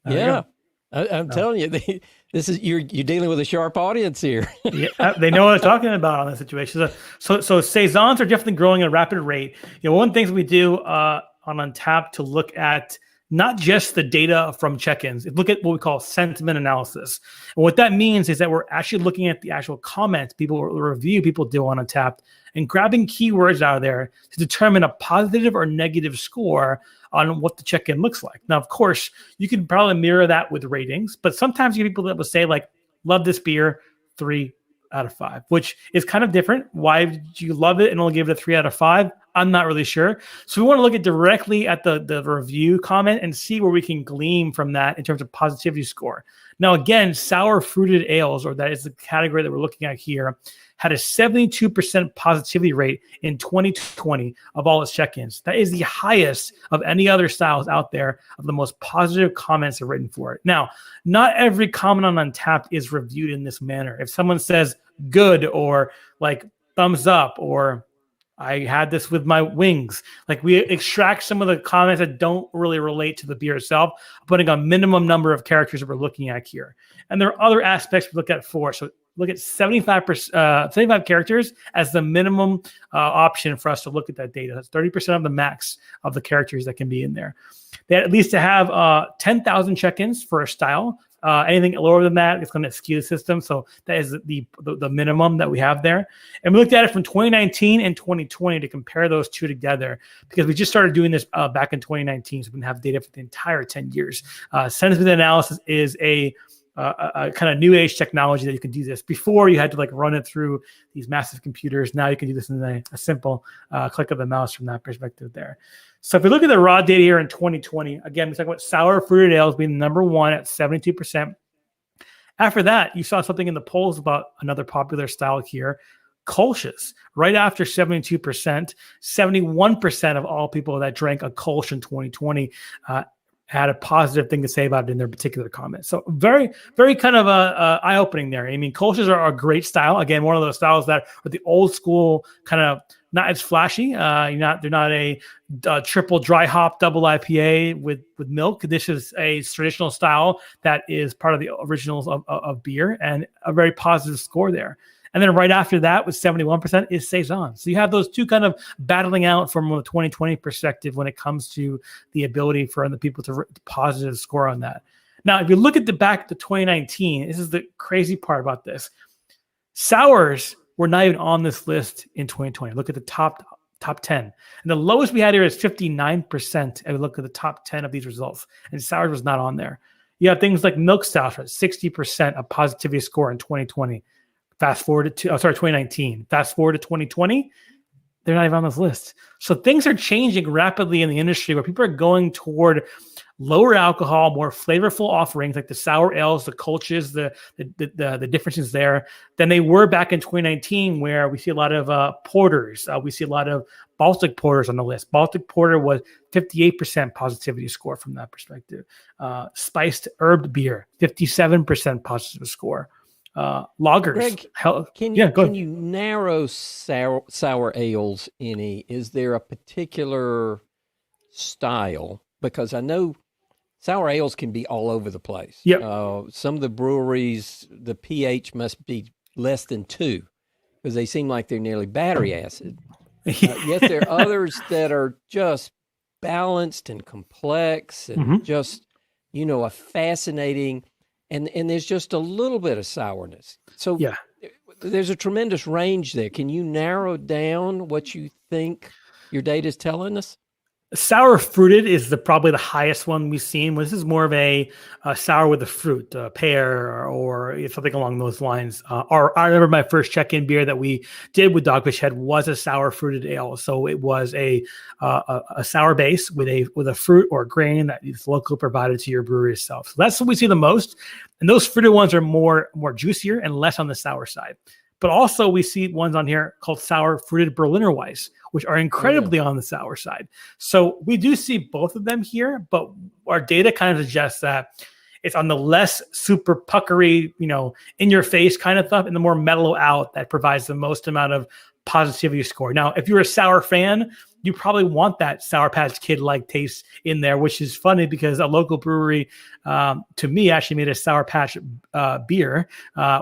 Yeah, I'm telling you, this is you're dealing with a sharp audience here. Yeah, they know what I'm talking about on this situation. So saisons are definitely growing at a rapid rate. One of the things we do on Untappd to look at not just the data from check-ins, look at what we call sentiment analysis. And what that means is that we're actually looking at the actual comments review people do on Untappd and grabbing keywords out of there to determine a positive or negative score on what the check-in looks like. Now, of course, you can probably mirror that with ratings, but sometimes you get people that will say, like, love this beer, 3 out of 5, which is kind of different. Why did you love it and only give it a 3 out of 5? I'm not really sure. So we want to look directly at the review comment and see where we can glean from that in terms of positivity score. Now, again, sour fruited ales, or that is the category that we're looking at here, had a 72% positivity rate in 2020 of all its check-ins. That is the highest of any other styles out there of the most positive comments are written for it. Now, not every comment on Untappd is reviewed in this manner. If someone says good or like thumbs up or I had this with my wings, like we extract some of the comments that don't really relate to the beer itself, putting a minimum number of characters that we're looking at here. And there are other aspects we look at for. So look at 75 characters as the minimum option for us to look at that data. That's 30% of the max of the characters that can be in there. They had at least to have 10,000 check-ins for a style. Anything lower than that, it's going to skew the system. So that is the minimum that we have there. And we looked at it from 2019 and 2020 to compare those two together because we just started doing this back in 2019. So we can have data for the entire 10 years. Sentiment analysis is a kind of new age technology that you can do this. Before you had to like run it through these massive computers. Now you can do this in a simple click of the mouse from that perspective there. So if we look at the raw data here in 2020, again, we're talking about sour fruited ales being number 1 at 72%. After that, you saw something in the polls about another popular style here, Kolsch's. Right after 72%, 71% of all people that drank a Kolsch in 2020 had a positive thing to say about it in their particular comment. So very, very kind of eye-opening there. I mean, Kolsch's are a great style. Again, one of those styles that are the old school kind of not as flashy. They're not a triple dry hop double IPA with milk. This is a traditional style that is part of the originals of beer and a very positive score there. And then right after that with 71% is Saison. So you have those two kind of battling out from a 2020 perspective when it comes to the ability for other people to positive score on that. Now, if you look at the back to 2019, this is the crazy part about this. Sours were not even on this list in 2020. Look at the top 10. And the lowest we had here is 59%. And we look at the top 10 of these results. And sours was not on there. You have things like milk stouts, 60% of positivity score in 2020. Fast forward to 2019. Fast forward to 2020, they're not even on this list. So things are changing rapidly in the industry where people are going toward lower alcohol, more flavorful offerings like the sour ales, the Kolsch's, the differences there than they were back in 2019, where we see a lot of porters. We see a lot of Baltic porters on the list. Baltic porter was 58% positivity score from that perspective. Spiced herb beer, 57% positive score. Lagers. Greg, can you narrow sour ales any? Is there a particular style? Because I know sour ales can be all over the place. Yep. Some of the breweries, the pH must be less than 2 because they seem like they're nearly battery acid. Yet there are others that are just balanced and complex and just, a fascinating, and there's just a little bit of sourness. So there's a tremendous range there. Can you narrow down what you think your data is telling us? Sour fruited is probably the highest one we've seen. This is more of a sour with a fruit, a pear or something along those lines. Or I remember my first check-in beer that we did with Dogfish Head was a sour fruited ale. So it was a sour base with a fruit or a grain that is locally provided to your brewery itself. So that's what we see the most. And those fruited ones are more juicier and less on the sour side. But also we see ones on here called sour fruited Berliner Weiss, which are incredibly on the sour side. So we do see both of them here, but our data kind of suggests that it's on the less super puckery, in your face kind of stuff, and the more mellow out that provides the most amount of positivity score. Now, if you're a sour fan, you probably want that Sour Patch Kid-like taste in there, which is funny because a local brewery, to me, actually made a Sour Patch beer,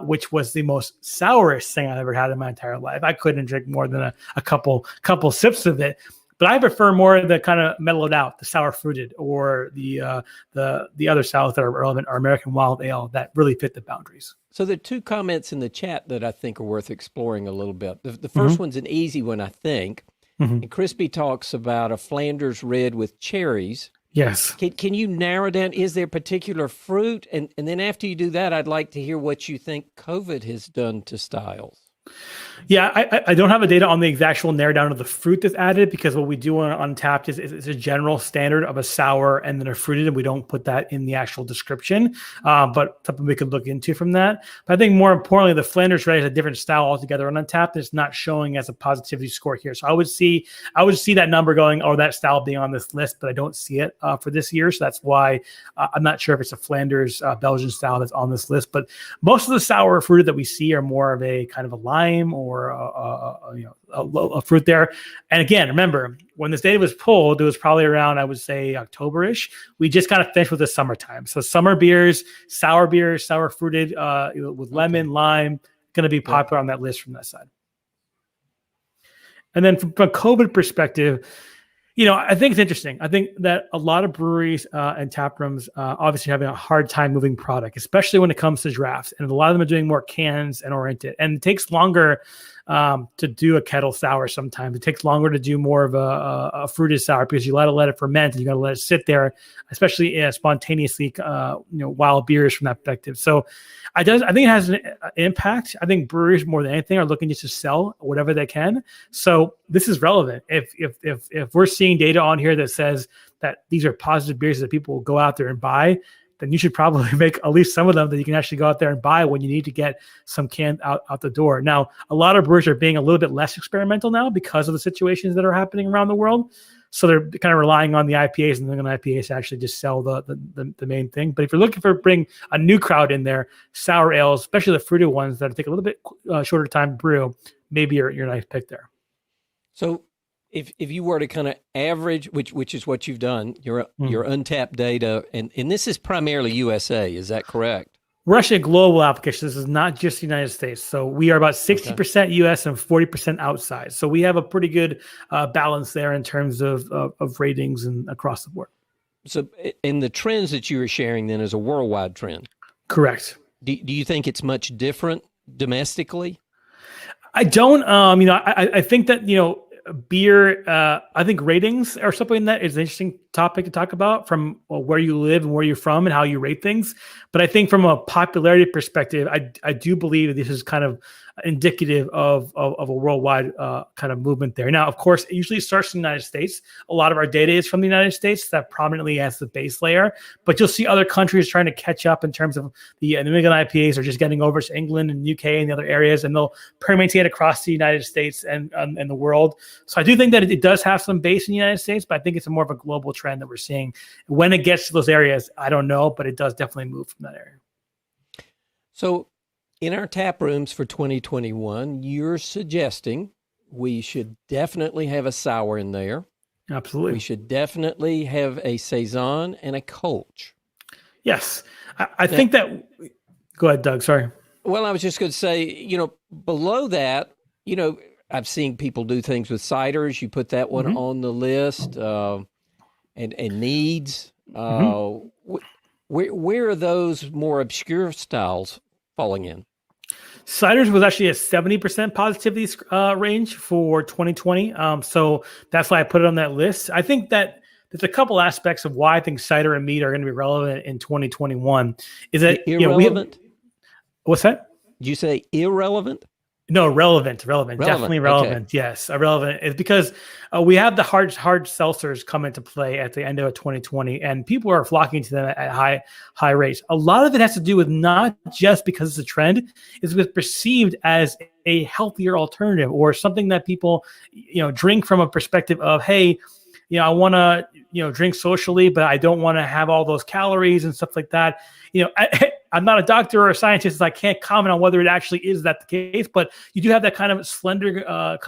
which was the most sourest thing I've ever had in my entire life. I couldn't drink more than a couple sips of it. But I prefer more the kind of mellowed out, the sour fruited, or the other sours that are relevant, our American Wild Ale that really fit the boundaries. So there are 2 comments in the chat that I think are worth exploring a little bit. The first one's an easy one, I think. And Crispy talks about a Flanders Red with cherries. Yes. Can you narrow down, is there a particular fruit? And then after you do that, I'd like to hear what you think COVID has done to styles. Yeah, I don't have a data on the actual narrow down of the fruit that's added, because what we do on Untappd is a general standard of a sour and then a fruited, and we don't put that in the actual description, but something we could look into from that. But I think more importantly, the Flanders Red is a different style altogether on Untappd. It's not showing as a positivity score here. So I would see that number going, that style being on this list, but I don't see it for this year. So that's why I'm not sure if it's a Flanders Belgian style that's on this list. But most of the sour fruited that we see are more of a kind of a lime or a fruit there. And again, remember, when this data was pulled, it was probably around, I would say, October-ish. We just kind of finished with the summertime. So summer beers, sour fruited with lemon, lime, going to be popular on that list from that side. And then from a COVID perspective, I think it's interesting. I think that a lot of breweries and tap rooms obviously having a hard time moving product, especially when it comes to drafts. And a lot of them are doing more cans and oriented. And it takes longer to do a kettle sour sometimes. It takes longer to do more of a fruited sour because you got to let it ferment and you got to let it sit there, especially spontaneously, wild beers from that perspective. So I think it has an impact. I think breweries more than anything are looking just to sell whatever they can. So this is relevant. If we're seeing data on here that says that these are positive beers that people will go out there and buy, then you should probably make at least some of them that you can actually go out there and buy when you need to get some cans out the door. Now, a lot of breweries are being a little bit less experimental now because of the situations that are happening around the world. So they're kind of relying on the IPAs and the IPAs to actually just sell the main thing. But if you're looking for bring a new crowd in there, sour ales, especially the fruited ones that take a little bit shorter time to brew, maybe you're a nice pick there. So if you were to kind of average, which is what you've done, your Untappd data, and this is primarily USA, is that correct? We're actually a global application. This is not just the United States. So we are about 60% US and 40% outside. So we have a pretty good balance there in terms of ratings and across the board. So in the trends that you were sharing then is a worldwide trend. Correct. Do you think it's much different domestically? I don't. I think that, beer, I think ratings are something that is interesting topic to talk about from where you live and where you're from and how you rate things. But I think from a popularity perspective, I do believe that this is kind of indicative of a worldwide kind of movement there. Now, of course, it usually starts in the United States. A lot of our data is from the United States, that prominently as the base layer. But you'll see other countries trying to catch up in terms of the New England IPAs are just getting over to England and UK and the other areas, and they'll permeate it across the United States and the world. So I do think that it does have some base in the United States, but I think it's more of a global trend that we're seeing. When it gets to those areas, I don't know, but it does definitely move from that area. So in our tap rooms for 2021, you're suggesting we should definitely have a sour in there. Absolutely. We should definitely have a Saison and a Kolsch. Yes. I think that... Go ahead, Doug. Sorry. Well, I was just going to say, below that, I've seen people do things with ciders. You put that one on the list, and meads. Where are those more obscure styles falling in? Ciders was actually a 70% positivity range for 2020. So that's why I put it on that list. I think that there's a couple aspects of why I think cider and mead are going to be relevant in 2021. Is that irrelevant? What's that? Did you say irrelevant? No, relevant, definitely relevant. Okay. Yes, relevant. It's because we have the hard seltzers come into play at the end of 2020, and people are flocking to them at high rates. A lot of it has to do with not just because it's a trend; it's perceived as a healthier alternative or something that people, drink from a perspective of, hey, I want to, drink socially, but I don't want to have all those calories and stuff like that. I'm not a doctor or a scientist, so I can't comment on whether it actually is that the case, but you do have that kind of slender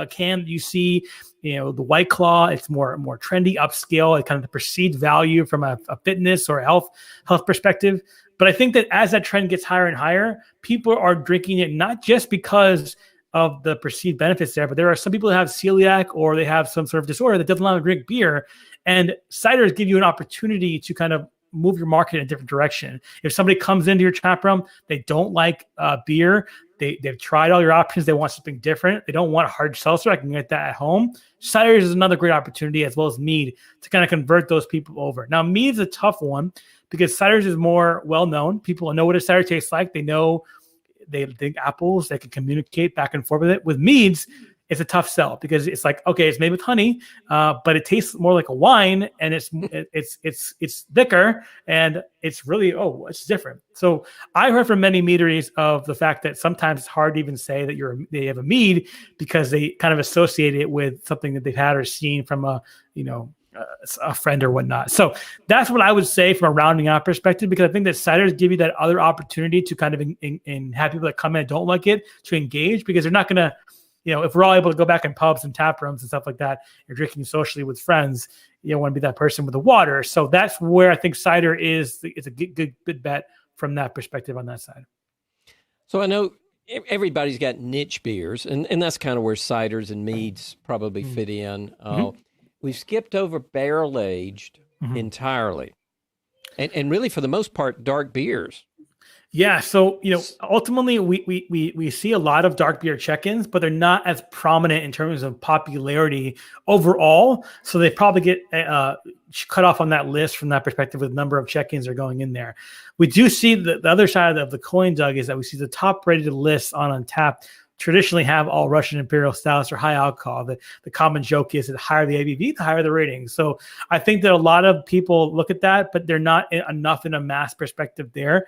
can you see, the White Claw. It's more trendy, upscale, kind of the perceived value from a fitness or health perspective. But I think that as that trend gets higher and higher, people are drinking it not just because of the perceived benefits there, but there are some people that have celiac or they have some sort of disorder that doesn't allow them to drink beer, and ciders give you an opportunity to kind of move your market in a different direction. If somebody comes into your tap room, they don't like beer, they've tried all your options, they want something different, they don't want a hard seltzer, I can get that at home. Ciders is another great opportunity, as well as mead, to kind of convert those people over. Now, mead is a tough one because ciders is more well-known. People know what a cider tastes like. They know, they think apples, they can communicate back and forth with it. With meads, it's a tough sell because it's like, okay, it's made with honey, but it tastes more like a wine, and it's thicker, and it's really, it's different. So I heard from many meaderies of the fact that sometimes it's hard to even say that they have a mead because they kind of associate it with something that they've had or seen from a friend or whatnot. So that's what I would say from a rounding out perspective, because I think that ciders give you that other opportunity to kind of have people that come in and don't like it to engage, because they're not going to, if we're all able to go back in pubs and tap rooms and stuff like that, you're drinking socially with friends, you don't want to be that person with the water. So that's where I think cider is a good bet from that perspective on that side. So I know everybody's got niche beers, and that's kind of where ciders and meads probably fit in. We've skipped over barrel aged entirely, and really for the most part, dark beers. Yeah, so ultimately we see a lot of dark beer check-ins, but they're not as prominent in terms of popularity overall. So they probably get cut off on that list from that perspective with the number of check-ins are going in there. We do see the other side of the coin, Doug, is that we see the top rated lists on Untappd traditionally have all Russian Imperial stouts or high alcohol. The common joke is that the higher the ABV, the higher the rating. So I think that a lot of people look at that, but they're not enough in a mass perspective there.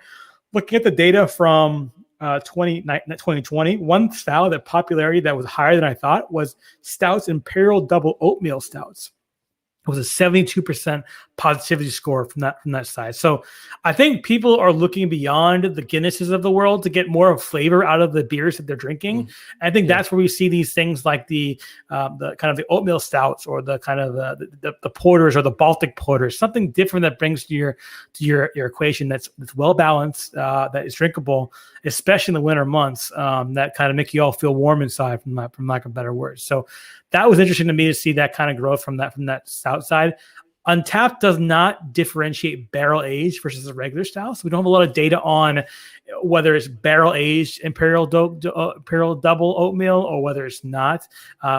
Looking at the data from 2020, one stout that popularity that was higher than I thought was Stout's Imperial Double Oatmeal Stouts. It was a 72% positivity score from that side. So I think people are looking beyond the Guinnesses of the world to get more of flavor out of the beers that they're drinking. And I think that's where we see these things like the kind of the oatmeal stouts or the kind of the porters or the Baltic porters, something different that brings to your equation that's well balanced, that is drinkable, especially in the winter months, that kind of make you all feel warm inside, from lack of better words. So that was interesting to me to see that kind of growth from that stout side. Untappd does not differentiate barrel aged versus a regular style. So we don't have a lot of data on whether it's barrel aged imperial double oatmeal or whether it's not.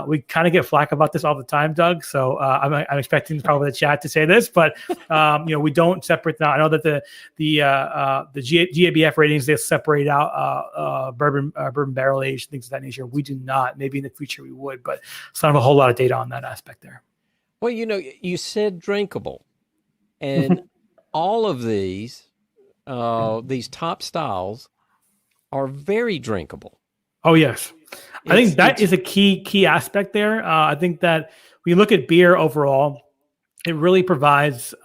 We kind of get flack about this all the time, Doug. So I'm expecting probably the chat to say this, but we don't separate that. I know that the GABF ratings, they separate out bourbon barrel aged, things of that nature. We do not. Maybe in the future we would, but it's not a whole lot of data on that aspect there. Well, you said drinkable, and all of these top styles are very drinkable. Oh, yes. I think that is a key aspect there. I think that when you look at beer overall, it really provides,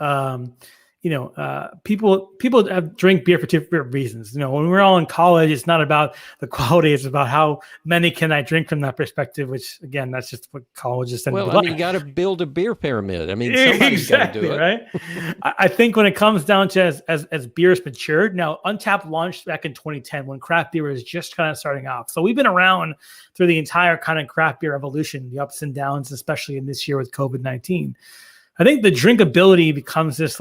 people drink beer for different reasons. When we're all in college, it's not about the quality; it's about how many can I drink from that perspective. Which, again, that's just what colleges tend to be. Well, you got to build a beer pyramid. I mean, somebody's got to do it, right? I think when it comes down to as beer has matured, now Untappd launched back in 2010 when craft beer was just kind of starting off. So we've been around through the entire kind of craft beer evolution, the ups and downs, especially in this year with COVID-19. I think the drinkability becomes this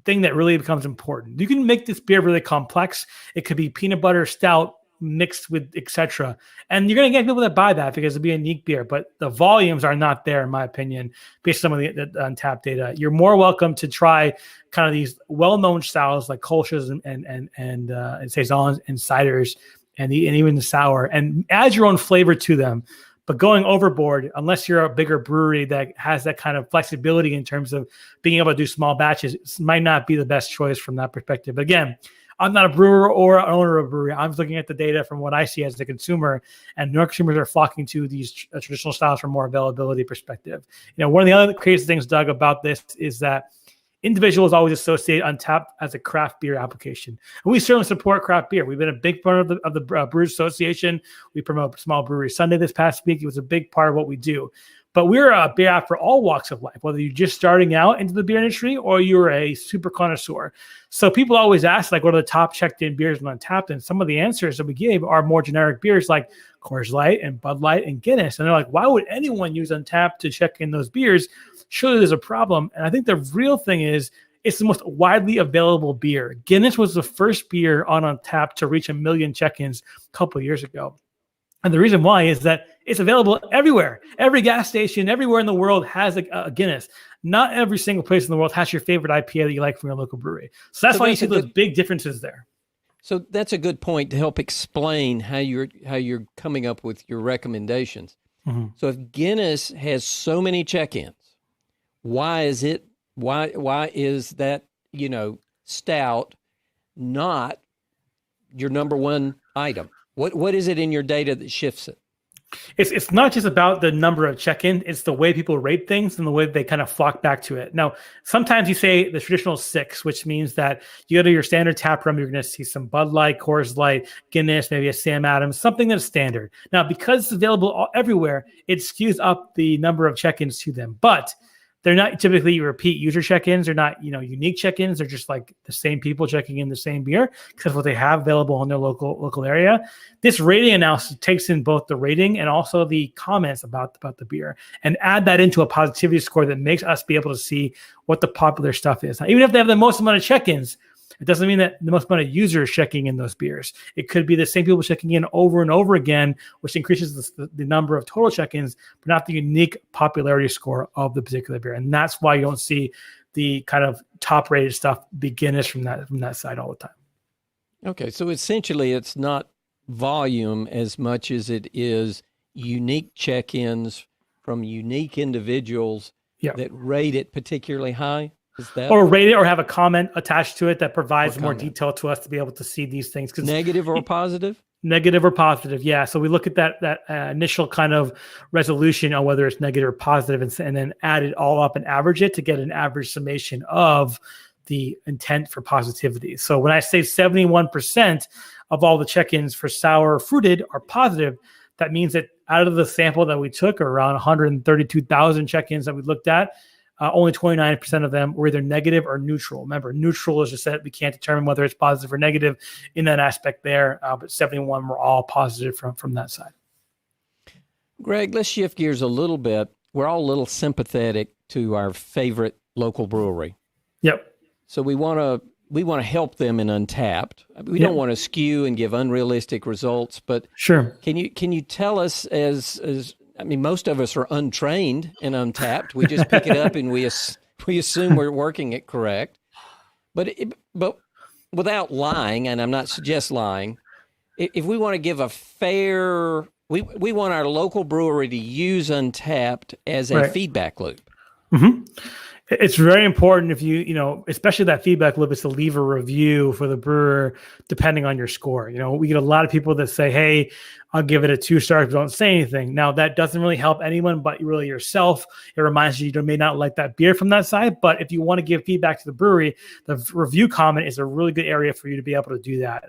thing that really becomes important. You can make this beer really complex. It could be peanut butter stout mixed with etc. And you're going to get people that buy that because it'll be a unique beer, but the volumes are not there, in my opinion, based on some of the Untappd data. You're more welcome to try kind of these well-known styles like Kolsch's and saisons and ciders and even the sour, and add your own flavor to them. But going overboard, unless you're a bigger brewery that has that kind of flexibility in terms of being able to do small batches, it might not be the best choice from that perspective. But again, I'm not a brewer or an owner of a brewery. I'm looking at the data from what I see as the consumer, and New York consumers are flocking to these traditional styles from more availability perspective. One of the other crazy things, Doug, about this is that individuals always associate Untappd as a craft beer application. And we certainly support craft beer. We've been a big part of the Brewers Association. We promote Small Brewery Sunday this past week. It was a big part of what we do. But we're a beer app for all walks of life, whether you're just starting out into the beer industry or you're a super connoisseur. So people always ask, what are the top checked-in beers on Untappd? And some of the answers that we gave are more generic beers like Coors Light and Bud Light and Guinness. And they're like, why would anyone use Untappd to check in those beers? Surely there's a problem. And I think the real thing is it's the most widely available beer. Guinness was the first beer on Untappd to reach 1 million check-ins a couple of years ago. And the reason why is that it's available everywhere. Every gas station, everywhere in the world has a Guinness. Not every single place in the world has your favorite IPA that you like from your local brewery. So that's why you see those big differences there. So that's a good point to help explain how you're coming up with your recommendations. Mm-hmm. So if Guinness has so many check-ins, why is that, stout not your number one item? What is it in your data that shifts it? It's not just about the number of check-in. It's the way people rate things and the way they kind of flock back to it. Now, sometimes you say the traditional 6, which means that you go to your standard tap room, you're going to see some Bud Light, Coors Light, Guinness, maybe a Sam Adams, something that's standard. Now, because it's available everywhere, it skews up the number of check-ins to them. But they're not typically repeat user check-ins. They're not, unique check-ins. They're just like the same people checking in the same beer because what they have available in their local area. This rating analysis takes in both the rating and also the comments about the beer and add that into a positivity score that makes us be able to see what the popular stuff is. Now, even if they have the most amount of check-ins, it doesn't mean that the most amount of users checking in those beers. It could be the same people checking in over and over again, which increases the number of total check-ins, but not the unique popularity score of the particular beer. And that's why you don't see the kind of top-rated stuff be Guinness from that side all the time. Okay, so essentially it's not volume as much as it is unique check-ins from unique individuals that rate it particularly high. Or rate it or have a comment attached to it that provides more detail to us to be able to see these things. Negative or positive? Negative or positive, yeah. So we look at that initial kind of resolution on whether it's negative or positive and then add it all up and average it to get an average summation of the intent for positivity. So when I say 71% of all the check-ins for sour fruited are positive, that means that out of the sample that we took, around 132,000 check-ins that we looked at, only 29% of them were either negative or neutral. Remember, neutral is just that we can't determine whether it's positive or negative in that aspect there, but 71 were all positive from that side. Greg, let's shift gears a little bit. We're all a little sympathetic to our favorite local brewery. Yep. So we want to help them in Untappd. We don't want to skew and give unrealistic results, but sure. Can you tell us as I mean, most of us are untrained in Untappd. We just pick it up and we assume we're working it correct. But without lying, and I'm not suggest lying, if we want to give a fair, we want our local brewery to use Untappd as a feedback loop. Mm-hmm. It's very important if especially that feedback loop is to leave a review for the brewer, depending on your score. We get a lot of people that say, hey, I'll give it a 2 stars, but don't say anything. Now, that doesn't really help anyone but really yourself. It reminds you may not like that beer from that side, but if you want to give feedback to the brewery, the review comment is a really good area for you to be able to do that.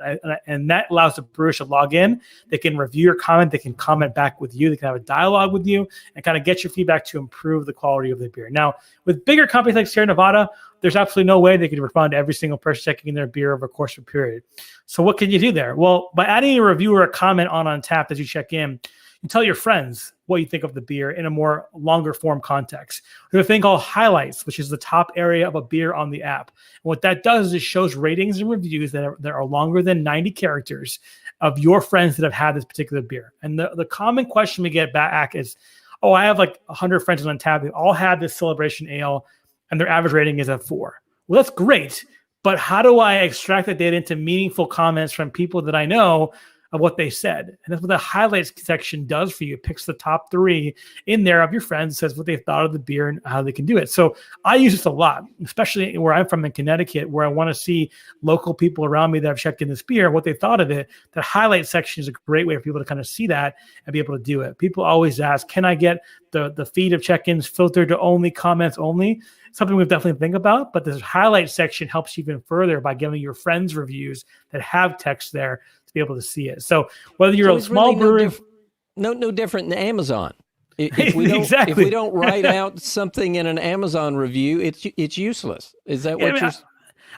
And that allows the brewers to log in. They can review your comment. They can comment back with you. They can have a dialogue with you and kind of get your feedback to improve the quality of the beer. Now, with bigger companies like Sierra Nevada, there's absolutely no way they can respond to every single person checking in their beer over a course of a period. So what can you do there? Well, by adding a review or a comment on Untappd as you check in, you tell your friends what you think of the beer in a more longer form context. We have a thing called highlights, which is the top area of a beer on the app. And what that does is it shows ratings and reviews that are longer than 90 characters of your friends that have had this particular beer. And the common question we get back is, I have like 100 friends on Untappd. They all had this Celebration Ale, and their average rating is a 4. Well, that's great, but how do I extract that data into meaningful comments from people that I know of what they said? And that's what the highlights section does for you. It picks the top 3 in there of your friends, says what they thought of the beer and how they can do it. So I use this a lot, especially where I'm from in Connecticut, where I want to see local people around me that have checked in this beer, what they thought of it. The highlight section is a great way for people to kind of see that and be able to do it. People always ask, can I get the feed of check-ins filtered to only comments only? Something we've definitely think about, but this highlight section helps you even further by giving your friends reviews that have text there to be able to see it. So whether you're a small really brewery, no different than Amazon. If we don't write out something in an Amazon review, it's useless. Is that what you're?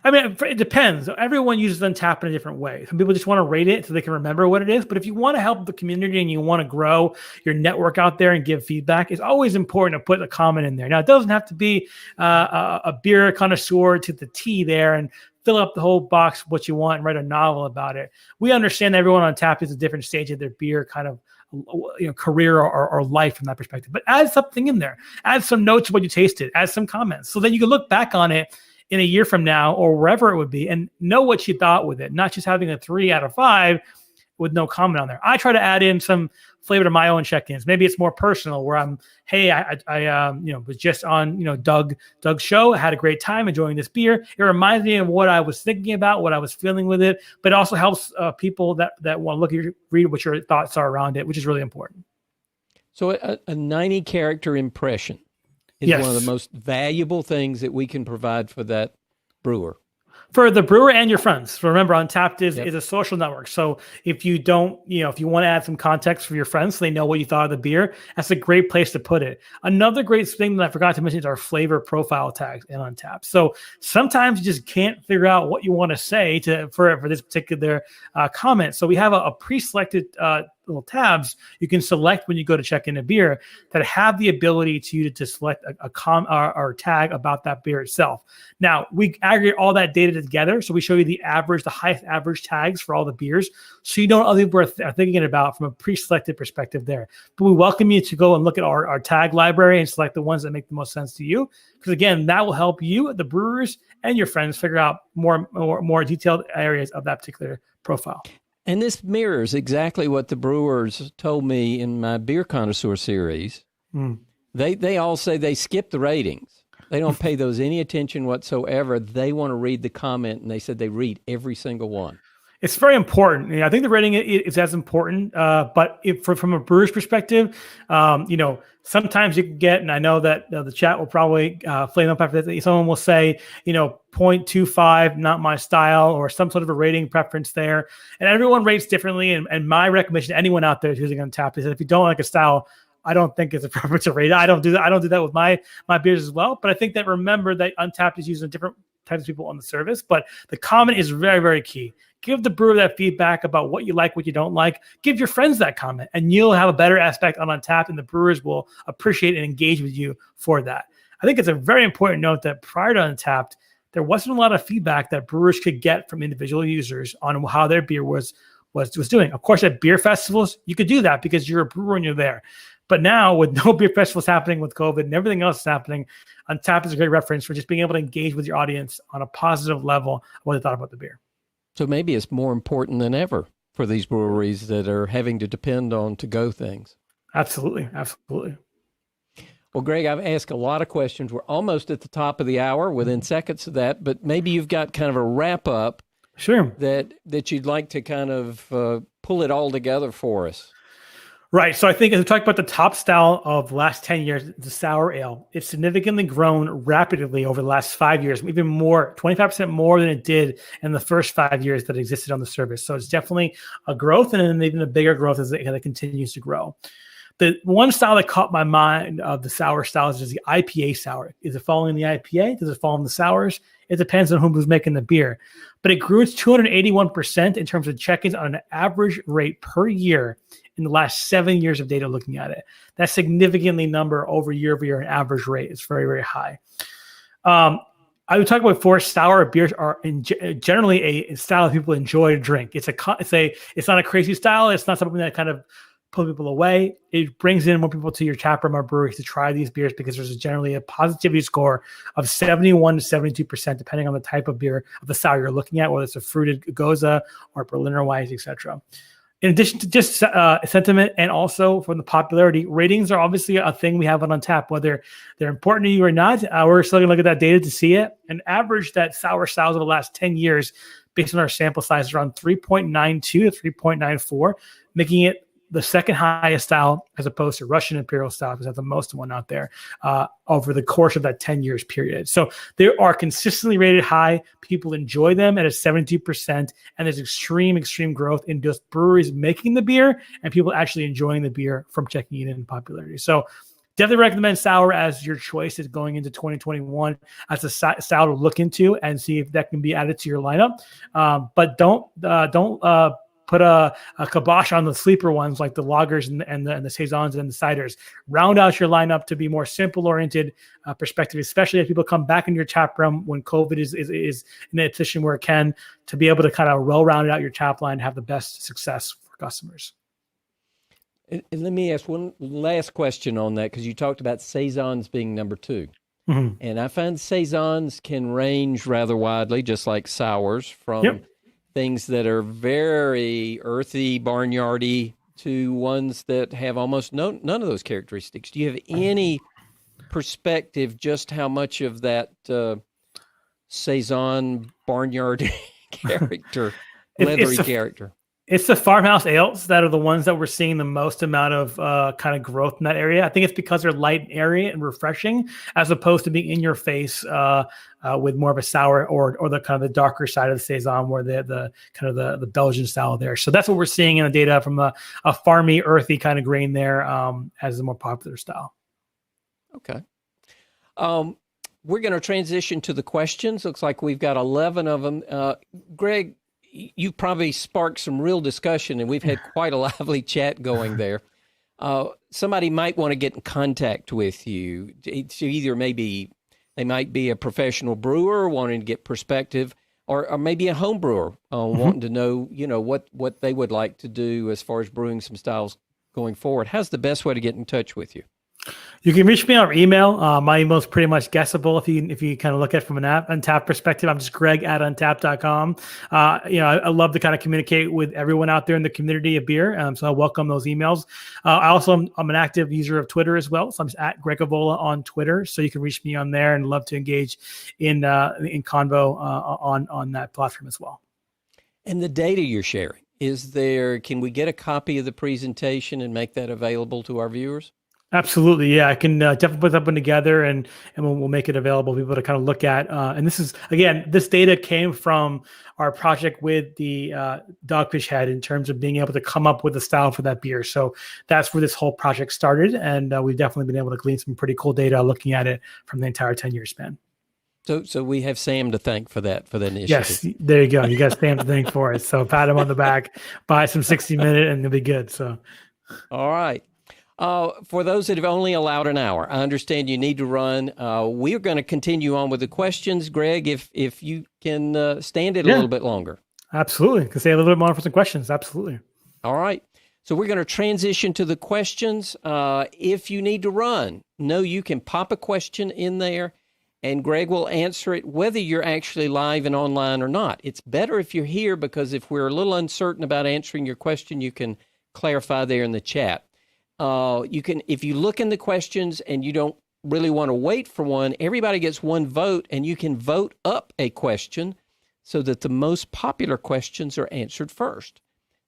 I mean, it depends. Everyone uses Untappd in a different way. Some people just want to rate it so they can remember what it is. But if you want to help the community and you want to grow your network out there and give feedback, it's always important to put a comment in there. Now, it doesn't have to be a beer connoisseur to the T there and fill up the whole box what you want and write a novel about it. We understand everyone on Untappd is a different stage of their beer kind of career or life from that perspective. But add something in there. Add some notes of what you tasted. Add some comments so that you can look back on it in a year from now or wherever it would be and know what you thought with it, not just having a 3 out of 5 with no comment on there. I try to add in some flavor to my own check-ins. Maybe it's more personal where I was just on, Doug's show. I had a great time enjoying this beer. It reminds me of what I was thinking about, what I was feeling with it, but it also helps people that want to look at read what your thoughts are around it, which is really important. So a 90 character impression is one of the most valuable things that we can provide for that brewer. For the brewer and your friends. So remember, Untappd is a social network. So if you don't, if you want to add some context for your friends so they know what you thought of the beer, that's a great place to put it. Another great thing that I forgot to mention is our flavor profile tags in Untappd. So sometimes you just can't figure out what you want to say for this particular comment. So we have a pre-selected little tabs you can select when you go to check in a beer that have the ability to select a tag about that beer itself. Now we aggregate all that data together, so we show you the highest average tags for all the beers, so you know what other people are thinking about from a pre-selected perspective there. But we welcome you to go and look at our tag library and select the ones that make the most sense to you, because again, that will help you, the brewers, and your friends figure out more detailed areas of that particular profile. And this mirrors exactly what the brewers told me in my beer connoisseur series. They all say they skip the ratings. They don't pay those any attention whatsoever. They want to read the comment, and they said they read every single one. It's very important. I think the rating is as important, but from a brewer's perspective, sometimes you can get, and I know that the chat will probably flame up after this. Someone will say, 0.25, not my style, or some sort of a rating preference there. And everyone rates differently. And my recommendation to anyone out there who's using Untappd is that if you don't like a style, I don't think it's appropriate to rate it. I don't do that. I don't do that with my beers as well. But I think that remember that Untappd is using different types of people on the service. But the comment is very, very key. Give the brewer that feedback about what you like, what you don't like. Give your friends that comment, and you'll have a better aspect on Untappd, and the brewers will appreciate and engage with you for that. I think it's a very important note that prior to Untappd, there wasn't a lot of feedback that brewers could get from individual users on how their beer was doing. Of course, at beer festivals, you could do that because you're a brewer and you're there. But now, with no beer festivals happening with COVID and everything else is happening, Untappd is a great reference for just being able to engage with your audience on a positive level of what they thought about the beer. So maybe it's more important than ever for these breweries that are having to depend on to-go things. Absolutely. Absolutely. Well, Greg, I've asked a lot of questions. We're almost at the top of the hour, within seconds of that, but maybe you've got kind of a wrap-up that you'd like to kind of pull it all together for us. Right. So I think as we talk about the top style of the last 10 years, the sour ale, it's significantly grown rapidly over the last 5 years, even more, 25% more than it did in the first 5 years that it existed on the service. So it's definitely a growth, and then even a bigger growth as it continues to grow. The one style that caught my mind of the sour styles is the IPA sour. Is it following the IPA? Does it follow the sours? It depends on who's making the beer. But it grew its 281% in terms of check-ins on an average rate per year in the last 7 years of data looking at it. That's significantly number over year an average rate. It's very, very high. I would talk about before, sour beers are generally a style that people enjoy to drink. It's not a crazy style. It's not something that kind of pull people away. It brings in more people to your tap room or breweries to try these beers because there's generally a positivity score of 71 to 72%, depending on the type of beer of the sour you're looking at, whether it's a fruited Goza or Berliner Weiss, etc. In addition to just sentiment and also from the popularity, ratings are obviously a thing we have on Untappd, whether they're important to you or not. We're still going to look at that data to see it. An average that sour styles over the last 10 years, based on our sample size, is around 3.92 to 3.94, making it the second highest style as opposed to Russian Imperial style, because that's the most one out there over the course of that 10 years period. So they are consistently rated high. People enjoy them at a 72%, and there's extreme growth in just breweries making the beer and people actually enjoying the beer from checking it in popularity. So definitely recommend sour as your choice is going into 2021 as a style to look into and see if that can be added to your lineup. But don't put a kibosh on the sleeper ones like the lagers and the saisons and the ciders. Round out your lineup to be more simple-oriented perspective, especially if people come back into your tap room when COVID is in a position where it can, to be able to kind of round out your tap line and have the best success for customers. And let me ask one last question on that, because you talked about saisons being number 2. Mm-hmm. And I find saisons can range rather widely, just like sours, from things that are very earthy, barnyardy, to ones that have almost none of those characteristics. Do you have any perspective just how much of that saison barnyard character, leathery character? It's the farmhouse ales that are the ones that we're seeing the most amount of kind of growth in that area. I think it's because they're light and airy and refreshing, as opposed to being in your face with more of a sour or the kind of the darker side of the saison, where the kind of the Belgian style there. So that's what we're seeing in the data from a farmy, earthy kind of grain there as the more popular style. Okay. We're going to transition to the questions. Looks like we've got 11 of them. Greg, you probably sparked some real discussion, and we've had quite a lively chat going there. Somebody might want to get in contact with you. So either maybe they might be a professional brewer wanting to get perspective, or maybe a home brewer wanting to know, what they would like to do as far as brewing some styles going forward. How's the best way to get in touch with you? You can reach me on our email. My email is pretty much guessable if you kind of look at it from an Untappd perspective. I'm just greg@untappd.com. I love to kind of communicate with everyone out there in the community of beer. So I welcome those emails. I'm an active user of Twitter as well. So I'm just at Greg Avola on Twitter. So you can reach me on there, and love to engage in convo on that platform as well. And the data you're sharing, can we get a copy of the presentation and make that available to our viewers? Absolutely. Yeah, I can definitely put that one together and we'll make it available for people to kind of look at. And this data came from our project with the Dogfish Head in terms of being able to come up with a style for that beer. So that's where this whole project started. And we've definitely been able to glean some pretty cool data looking at it from the entire 10-year span. So we have Sam to thank for that initiative. Yes, there you go. You got Sam to thank for it. So pat him on the back, buy some 60 Minute, and it'll be good. So, all right. For those that have only allowed an hour, I understand you need to run. We're going to continue on with the questions. Greg, if you can stand it a little bit longer. Absolutely. Can say a little bit more for some questions. Absolutely. All right. So we're going to transition to the questions. If you need to run, know you can pop a question in there, and Greg will answer it whether you're actually live and online or not. It's better if you're here, because if we're a little uncertain about answering your question, you can clarify there in the chat. You can, if you look in the questions and you don't really want to wait for one, everybody gets one vote, and you can vote up a question so that the most popular questions are answered first.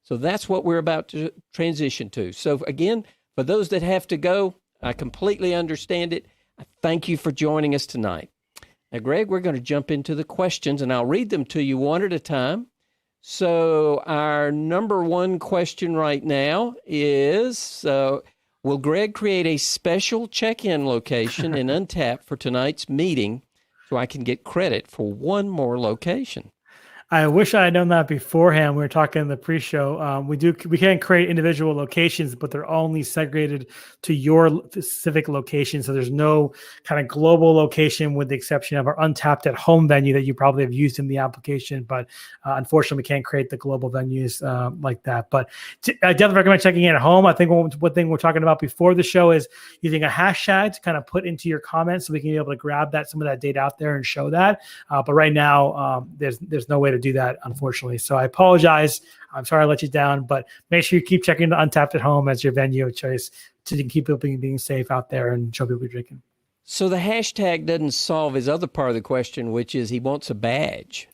So that's what we're about to transition to. So again, for those that have to go, I completely understand it. I thank you for joining us tonight. Now, Greg, we're going to jump into the questions, and I'll read them to you one at a time. So our number one question right now is, will Greg create a special check-in location in Untappd for tonight's meeting so I can get credit for one more location? I wish I had known that beforehand. We were talking in the pre-show. We can create individual locations, but they're only segregated to your specific location. So there's no kind of global location, with the exception of our Untappd at home venue that you probably have used in the application. But unfortunately, we can't create the global venues like that. But I definitely recommend checking in at home. I think one thing we're talking about before the show is using a hashtag to kind of put into your comments, so we can be able to grab some of that data out there and show that. But right now, there's no way to do that, unfortunately. So I apologize. I'm sorry I let you down, but make sure you keep checking the Untappd at home as your venue of choice to keep people being safe out there and show people you're drinking. So the hashtag doesn't solve his other part of the question, which is he wants a badge.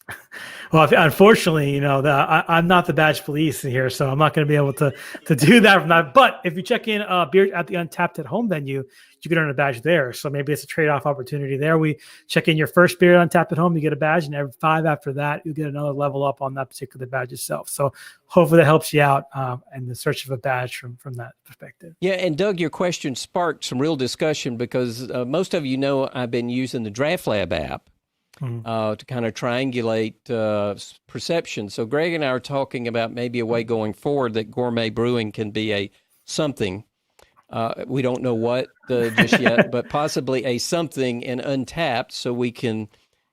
Well, unfortunately, I'm not the badge police here, so I'm not going to be able to do that from that. But if you check in beer at the Untappd at home venue, you can earn a badge there. So maybe it's a trade-off opportunity there. We check in your first beer at Untappd at home, you get a badge, and every 5 after that, you get another level up on that particular badge itself. So hopefully that helps you out in the search of a badge from that perspective. Yeah, and Doug, your question sparked some real discussion, because most of you know I've been using the Draft Lab app to kind of triangulate perception. So Greg and I are talking about maybe a way going forward that gourmet brewing can be a something. We don't know what just yet, but possibly a something in Untappd, so we can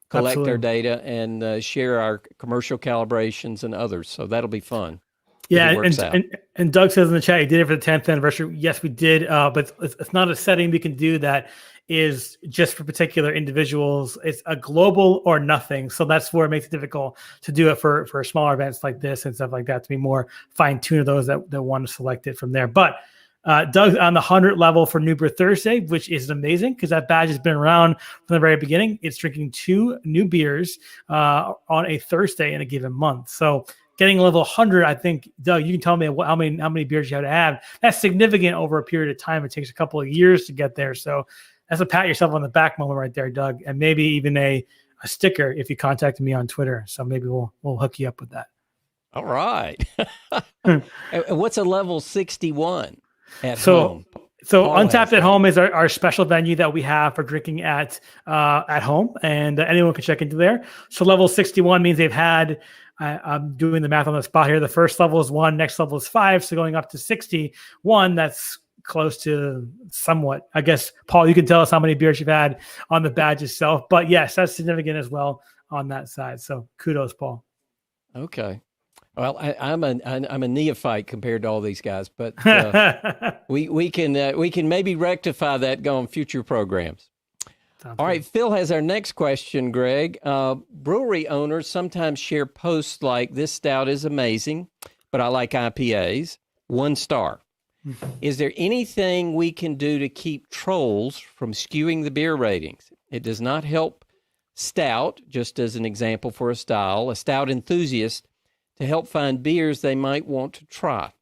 collect our data and share our commercial calibrations and others. So that'll be fun. Yeah, and Doug says in the chat, he did it for the 10th anniversary. Yes, we did, but it's not a setting we can do that is just for particular individuals. It's a global or nothing. So that's where it makes it difficult to do it for smaller events like this and stuff like that, to be more fine-tuned of those that want to select it from there. But Doug's on the 100 level for New Brew Thursday, which is amazing because that badge has been around from the very beginning. It's drinking 2 new beers on a Thursday in a given month. So getting level 100, I think, Doug, you can tell me how many beers you have to have. That's significant over a period of time. It takes a couple of years to get there. So that's a pat yourself on the back moment right there, Doug, and maybe even a sticker if you contacted me on Twitter. So maybe we'll hook you up with that. All right. What's a level 61 at home? So Untappd at home is our special venue that we have for drinking at home, and anyone can check into there. So level 61 means they've had, I'm doing the math on the spot here, the first level is 1, next level is 5, so going up to 61, that's close to somewhat. I guess, Paul, you can tell us how many beers you've had on the badge itself, but yes, that's significant as well on that side. So kudos, Paul. Okay. Well, I'm a neophyte compared to all these guys, but we can maybe rectify that on future programs. Sounds all right, Phil has our next question, Greg. Brewery owners sometimes share posts like, "This stout is amazing, but I like IPAs, 1 star." Is there anything we can do to keep trolls from skewing the beer ratings? It does not help stout, just as an example for a stout enthusiast, to help find beers they might want to try.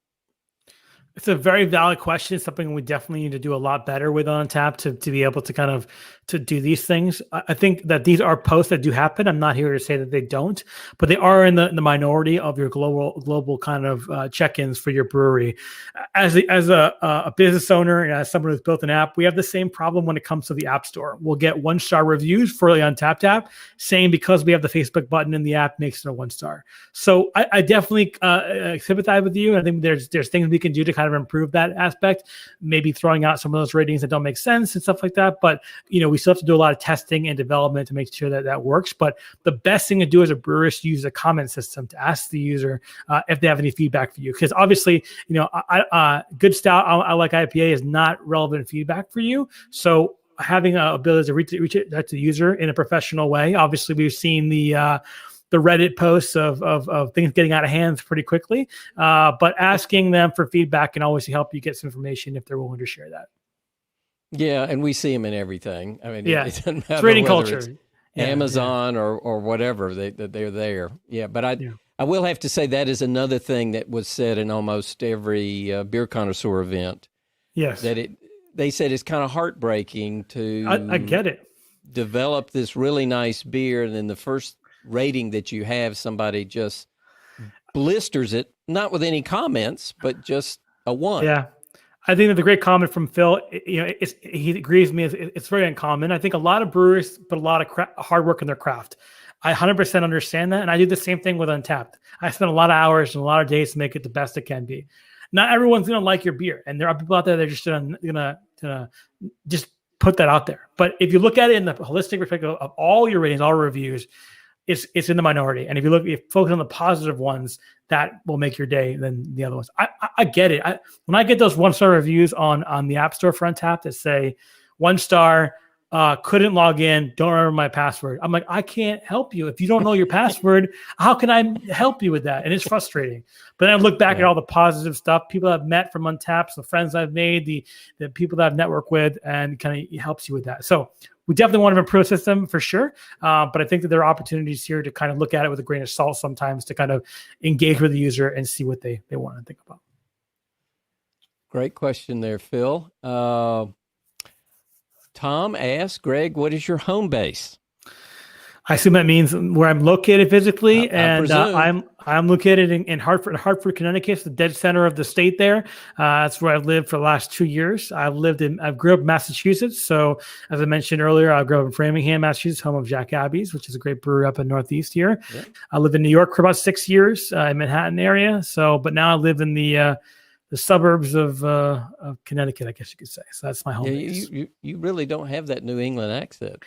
It's a very valid question. It's something we definitely need to do a lot better with Untappd to be able to kind of to do these things. I think that these are posts that do happen. I'm not here to say that they don't, but they are in the minority of your global kind of check-ins for your brewery. As a business owner and as someone who's built an app, we have the same problem when it comes to the App Store. We'll get 1-star reviews for the Untappd app, saying because we have the Facebook button in the app makes it a 1-star. So I definitely sympathize with you. I think there's things we can do to kind of improve that aspect, maybe throwing out some of those ratings that don't make sense and stuff like that. But, we still have to do a lot of testing and development to make sure that that works. But the best thing to do as a brewer is to use a comment system to ask the user if they have any feedback for you. Because obviously, good stout, I like IPA is not relevant feedback for you. So having an ability to reach it to the user in a professional way. Obviously, we've seen the Reddit posts of things getting out of hand pretty quickly, but asking them for feedback can always help you get some information if they're willing to share that. Yeah, and we see them in everything. I mean, it doesn't matter it's rating whether culture. It's Amazon or whatever, they're there. Yeah, but I will have to say that is another thing that was said in almost every beer connoisseur event. Yes. That they said it's kind of heartbreaking to I get it. Develop this really nice beer, and then the first rating that you have, somebody just blisters it, not with any comments, but just a 1. Yeah. I think that the great comment from Phil, he agrees with me. It's very uncommon. I think a lot of brewers put a lot of hard work in their craft. I 100% understand that. And I do the same thing with Untappd. I spend a lot of hours and a lot of days to make it the best it can be. Not everyone's going to like your beer. And there are people out there that are just going to just put that out there. But if you look at it in the holistic perspective of all your ratings, all reviews, it's in the minority. And if you focus on the positive ones, that will make your day than the other ones. I get it. When I get those 1-star reviews on the App Store for Untappd that say 1 star, couldn't log in, don't remember my password. I'm like, I can't help you. If you don't know your password, how can I help you with that? And it's frustrating. But then I look back at all the positive stuff, people I've met from Untappd, the friends I've made, the people that I've networked with, and kind of helps you with that. So we definitely want to improve the system for sure. But I think that there are opportunities here to kind of look at it with a grain of salt sometimes to kind of engage with the user and see what they want to think about. Great question there, Phil. Tom asked, Greg, what is your home base? I assume that means where I'm located physically, and I'm located in Hartford, Connecticut, the dead center of the state. There, that's where I've lived for the last 2 years. I grew up in Massachusetts, so as I mentioned earlier, I grew up in Framingham, Massachusetts, home of Jack Abbey's, which is a great brewery up in Northeast here. Yeah. I lived in New York for about 6 years, in Manhattan area. But now I live in the suburbs of Connecticut, I guess you could say. So that's my home base. You really don't have that New England accent.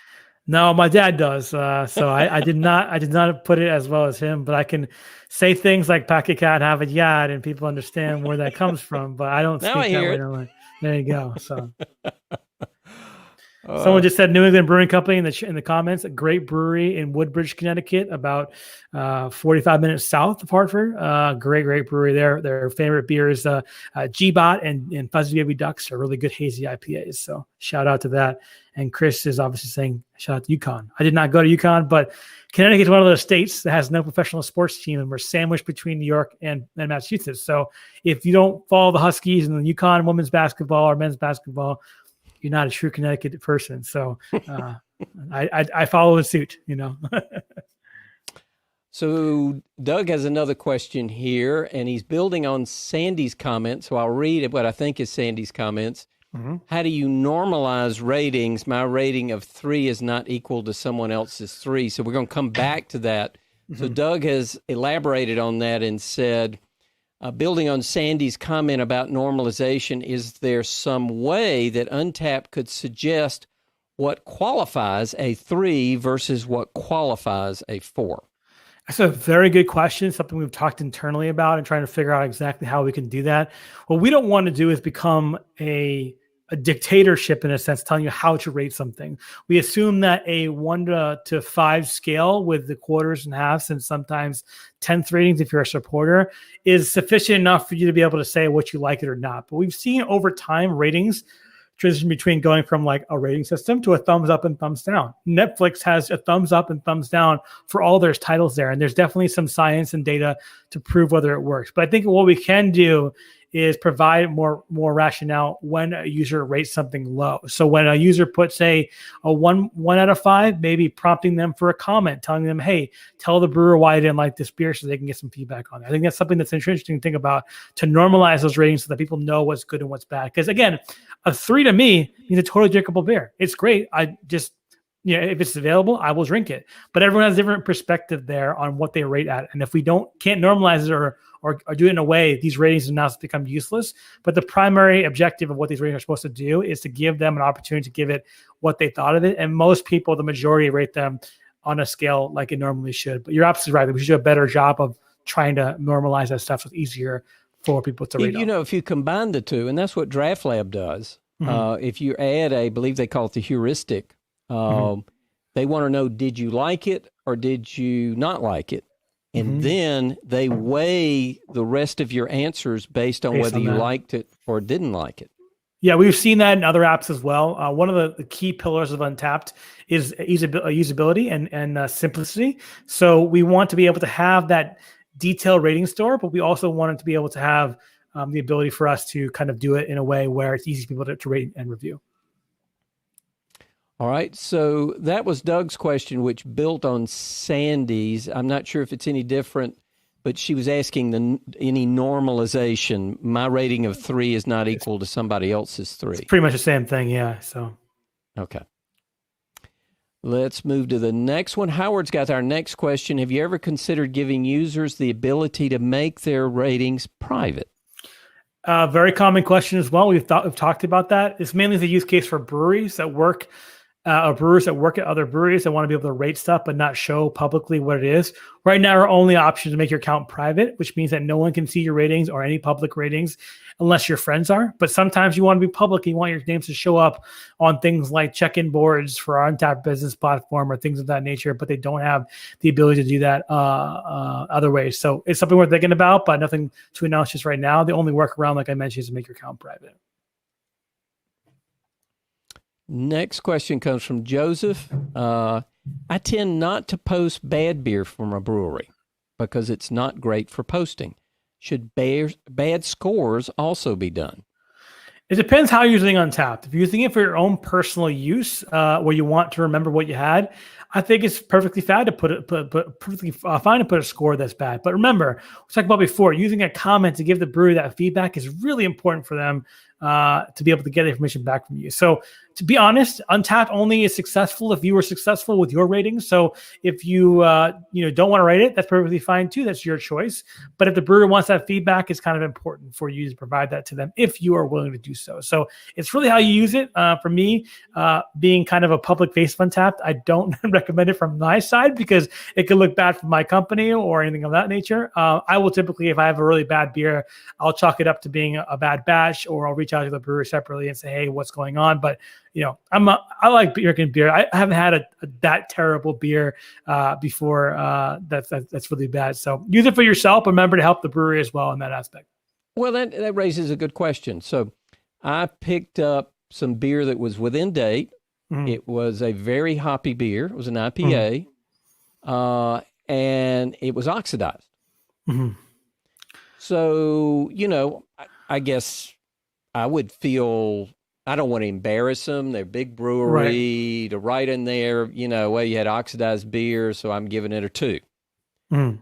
No, my dad does. So I did not put it as well as him, but I can say things like "packet cat have a yard" and people understand where that comes from. But I don't speak that way. There you go. So someone just said New England Brewing Company in the comments. A great brewery in Woodbridge, Connecticut, about 45 minutes south of Hartford. Great brewery there. Their favorite beer is G-Bot and Fuzzy Baby Ducks are really good hazy IPAs. So shout out to that. And Chris is obviously saying shout out to UConn. I did not go to UConn, but Connecticut is one of those states that has no professional sports team, and we're sandwiched between New York and Massachusetts. So if you don't follow the Huskies and the UConn women's basketball or men's basketball, you're not a true Connecticut person. So I follow the suit, So Doug has another question here, and he's building on Sandy's comment. So I'll read what I think is Sandy's comments. Mm-hmm. How do you normalize ratings? My rating of 3 is not equal to someone else's 3. So we're going to come back to that. Mm-hmm. So Doug has elaborated on that and said, building on Sandy's comment about normalization, is there some way that Untappd could suggest what qualifies a 3 versus what qualifies a 4? That's a very good question, something we've talked internally about and trying to figure out exactly how we can do that. What we don't want to do is become a dictatorship, in a sense, telling you how to rate something. We assume that a 1 to 5 scale with the quarters and halves and sometimes 10th ratings, if you're a supporter, is sufficient enough for you to be able to say what you like it or not. But we've seen over time ratings transition between going from like a rating system to a thumbs up and thumbs down. Netflix has a thumbs up and thumbs down for all their titles there. And there's definitely some science and data to prove whether it works. But I think what we can do is provide more rationale when a user rates something low. So when a user puts a 1 out of 5, maybe prompting them for a comment, telling them, hey, tell the brewer why I didn't like this beer so they can get some feedback on it. I think that's something that's interesting to think about, to normalize those ratings so that people know what's good and what's bad. Because again, a 3 to me means a totally drinkable beer. It's great. I just, if it's available, I will drink it. But everyone has a different perspective there on what they rate at. And if we can't normalize it or do it in a way, these ratings have now become useless. But the primary objective of what these ratings are supposed to do is to give them an opportunity to give it what they thought of it. And most people, the majority, rate them on a scale like it normally should. But you're absolutely right. We should do a better job of trying to normalize that stuff so it's easier for people to rate. If you combine the two, and that's what Draft Lab does. If you add I believe they call it the heuristic, they want to know, did you like it or did you not like it? And then they weigh the rest of your answers based on whether you liked it or didn't like it. Yeah, we've seen that in other apps as well. One of the key pillars of Untappd is usability and simplicity. So we want to be able to have that detailed rating store, but we also want it to be able to have the ability for us to kind of do it in a way where it's easy for people to rate and review. All right, so that was Doug's question, which built on Sandy's. I'm not sure if it's any different, but she was asking any normalization. My rating of 3 is not equal to somebody else's 3. It's pretty much the same thing, yeah. So, okay. Let's move to the next one. Howard's got our next question. Have you ever considered giving users the ability to make their ratings private? Very common question as well. We've talked about that. It's mainly the use case for breweries that work. Or brewers that work at other breweries that want to be able to rate stuff but not show publicly what it is. Right now, our only option is to make your account private, which means that no one can see your ratings or any public ratings unless your friends are. But sometimes you want to be public. You want your names to show up on things like check-in boards for our Untappd business platform or things of that nature, but they don't have the ability to do that other ways. So it's something we're thinking about, but nothing to announce just right now. The only workaround, like I mentioned, is to make your account private. Next question comes from Joseph. I tend not to post bad beer from a brewery because it's not great for posting. Should bad scores also be done? It depends how you're using Untappd. If you're using it for your own personal use, where you want to remember what you had, I think it's perfectly fine to put a score that's bad. But remember, we talked about before, using a comment to give the brewery that feedback is really important for them to be able to get information back from you. So to be honest, Untappd only is successful if you were successful with your ratings. So if you don't want to rate it, that's perfectly fine too. That's your choice. But if the brewer wants that feedback, it's kind of important for you to provide that to them if you are willing to do so. So it's really how you use it. For me, being kind of a public face of Untappd, I don't recommend it from my side because it could look bad for my company or anything of that nature. I will typically, if I have a really bad beer, I'll chalk it up to being a bad batch, or I'll reach out to the brewer separately and say, hey, what's going on? But I like drinking beer. I haven't had that terrible beer before. That's really bad. So use it for yourself. Remember to help the brewery as well in that aspect. Well, that raises a good question. So I picked up some beer that was within date. Mm-hmm. It was a very hoppy beer. It was an IPA, and it was oxidized. Mm-hmm. So, I guess I would feel, I don't want to embarrass them. They're a big brewery to write in there, well, you had oxidized beer, so I'm giving it a 2. Mm.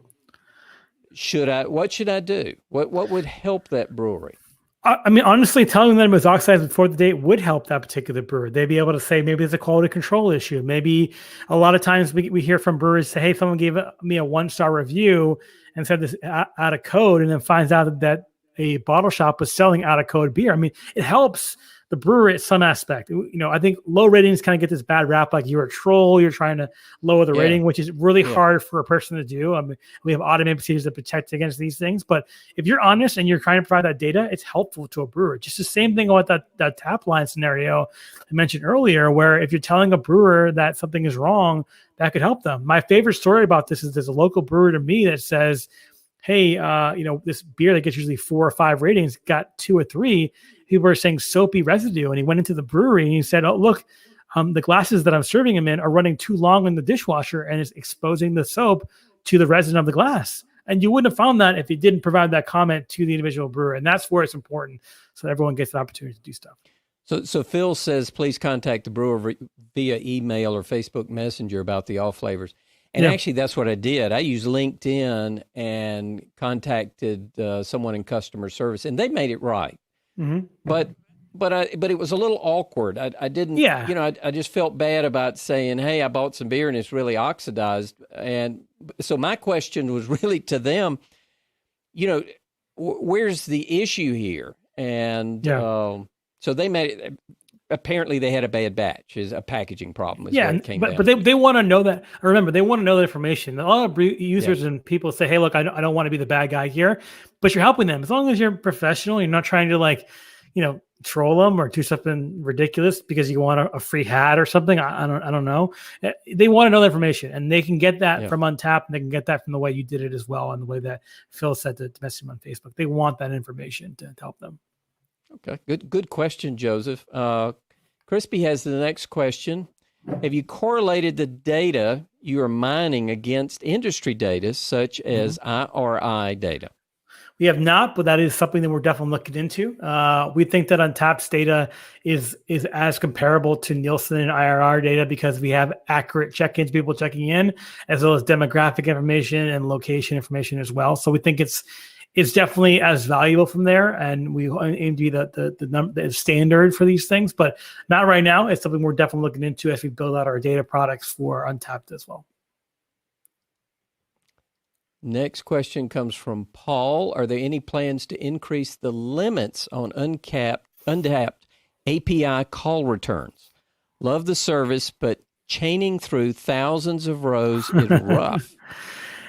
What should I do? What would help that brewery? I mean, honestly, telling them it was oxidized before the date would help that particular brewer. They'd be able to say maybe it's a quality control issue. Maybe a lot of times we hear from brewers say, hey, someone gave me a 1-star review and said this out of code, and then finds out that a bottle shop was selling out of code beer. I mean, it helps the brewer at some aspect. I think low ratings kind of get this bad rap, like you're a troll, you're trying to lower the rating, which is really hard for a person to do. I mean, we have automated procedures that protect against these things, but if you're honest and you're trying to provide that data, it's helpful to a brewer. Just the same thing about that tap line scenario I mentioned earlier, where if you're telling a brewer that something is wrong, that could help them. My favorite story about this is there's a local brewer to me that says, hey, this beer that gets usually 4 or 5 ratings got 2 or 3. People were saying soapy residue. And he went into the brewery and he said, oh, look, the glasses that I'm serving him in are running too long in the dishwasher and it's exposing the soap to the resin of the glass. And you wouldn't have found that if you didn't provide that comment to the individual brewer. And that's where it's important, so that everyone gets the opportunity to do stuff. So Phil says, please contact the brewer via email or Facebook Messenger about the off flavors. And actually, that's what I did. I used LinkedIn and contacted someone in customer service, and they made it right. Mm-hmm. But it was a little awkward. I didn't, I just felt bad about saying, hey, I bought some beer and it's really oxidized. And so my question was really to them, you know, where's the issue here? And so they made apparently they had a bad batch, is a packaging problem, is what it came down. But they want to know that. Remember, they want to know the information. A lot of users and people say, "Hey, look, I don't want to be the bad guy here," but you're helping them as long as you're professional. You're not trying to troll them or do something ridiculous because you want a free hat or something. I don't know. They want to know the information, and they can get that from Untappd, and they can get that from the way you did it as well, and the way that Phil said to message them on Facebook. They want that information to help them. Okay, good question, Joseph. Crispy has the next question. Have you correlated the data you are mining against industry data, such as IRI data? We have not, but that is something that we're definitely looking into. We think that Untappd's data is as comparable to Nielsen and IRR data because we have accurate check-ins, people checking in, as well as demographic information and location information as well. So we think it's definitely as valuable from there, and we aim to be the standard for these things, but not right now. It's something we're definitely looking into as we build out our data products for Untappd as well. Next question comes from Paul. Are there any plans to increase the limits on Untappd API call returns? Love the service, but chaining through thousands of rows is rough.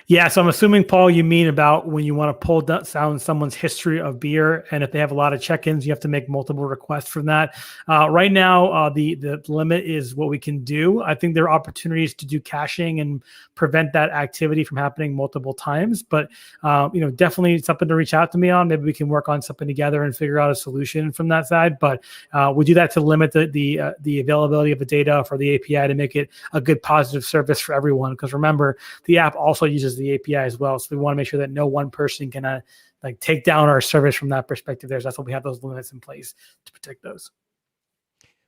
Yeah, so I'm assuming, Paul, you mean about when you want to pull down someone's history of beer, and if they have a lot of check-ins, you have to make multiple requests from that. Right now, the limit is what we can do. I think there are opportunities to do caching and prevent that activity from happening multiple times. But definitely something to reach out to me on. Maybe we can work on something together and figure out a solution from that side. But we do that to limit the availability of the data for the API to make it a good positive service for everyone. Because remember, the app also uses the API as well. So we want to make sure that no one person can take down our service from that perspective. That's why we have those limits in place to protect those.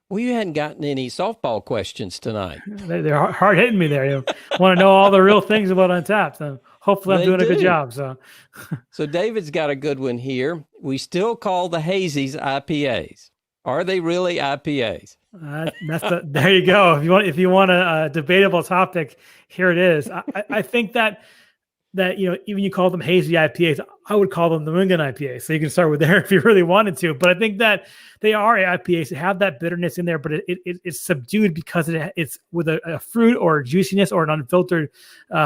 Well, you hadn't gotten any softball questions tonight. They're hard hitting me there. You want to know all the real things about Untappd. So hopefully I'm doing a good job. So David's got a good one here. We still call the hazies IPAs. Are they really IPAs? There you go. If you want a debatable topic, here it is. I think that even you call them hazy IPAs, I would call them the Mungan IPA. So you can start with there if you really wanted to. But I think that they are IPAs. They have that bitterness in there, but it's subdued because it's with a fruit or juiciness or an unfiltered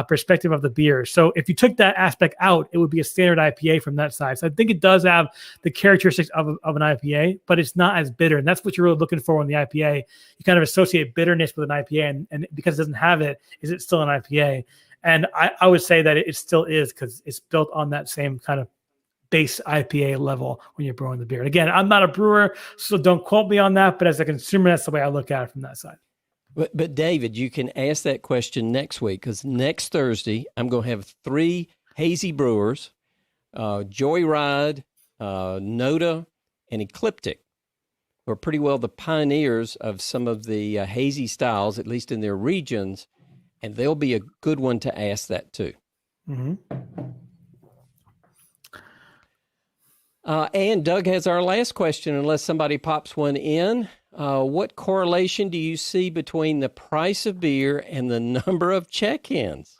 perspective of the beer. So if you took that aspect out, it would be a standard IPA from that side. So I think it does have the characteristics of an IPA, but it's not as bitter. And that's what you're really looking for in the IPA. You kind of associate bitterness with an IPA, and because it doesn't have it, is it still an IPA? And I would say that it still is because it's built on that same kind of base IPA level when you're brewing the beer. And again, I'm not a brewer, so don't quote me on that. But as a consumer, that's the way I look at it from that side. But David, you can ask that question next week because next Thursday, I'm going to have 3 hazy brewers, Joyride, Noda, and Ecliptic, who are pretty well the pioneers of some of the hazy styles, at least in their regions. And they'll be a good one to ask that too. Mm-hmm. And Doug has our last question, unless somebody pops one in. What correlation do you see between the price of beer and the number of check-ins?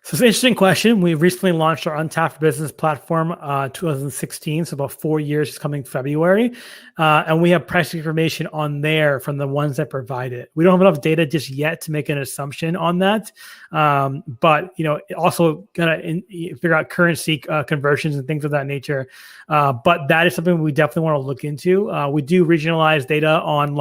So it's an interesting question. We recently launched our Untappd business platform 2016, so about 4 years is coming February. And we have pricing information on there from the ones that provide it. We don't have enough data just yet to make an assumption on that. But, also got to figure out currency conversions and things of that nature. But that is something we definitely want to look into. We do regionalized data on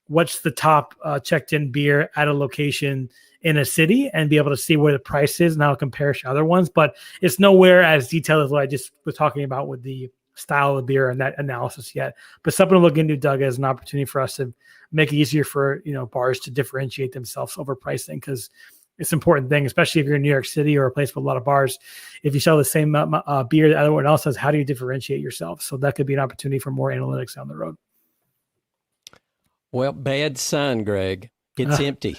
what's the top checked-in beer at a location in a city and be able to see where the price is and how it compares to other ones. But it's nowhere as detailed as what I just was talking about with the style of beer and that analysis yet. But something to look into, Doug, as an opportunity for us to make it easier for bars to differentiate themselves over pricing, because it's an important thing, especially if you're in New York City or a place with a lot of bars. If you sell the same beer that everyone else has, how do you differentiate yourself? So that could be an opportunity for more analytics down the road. Well, bad sign, Greg. It's empty.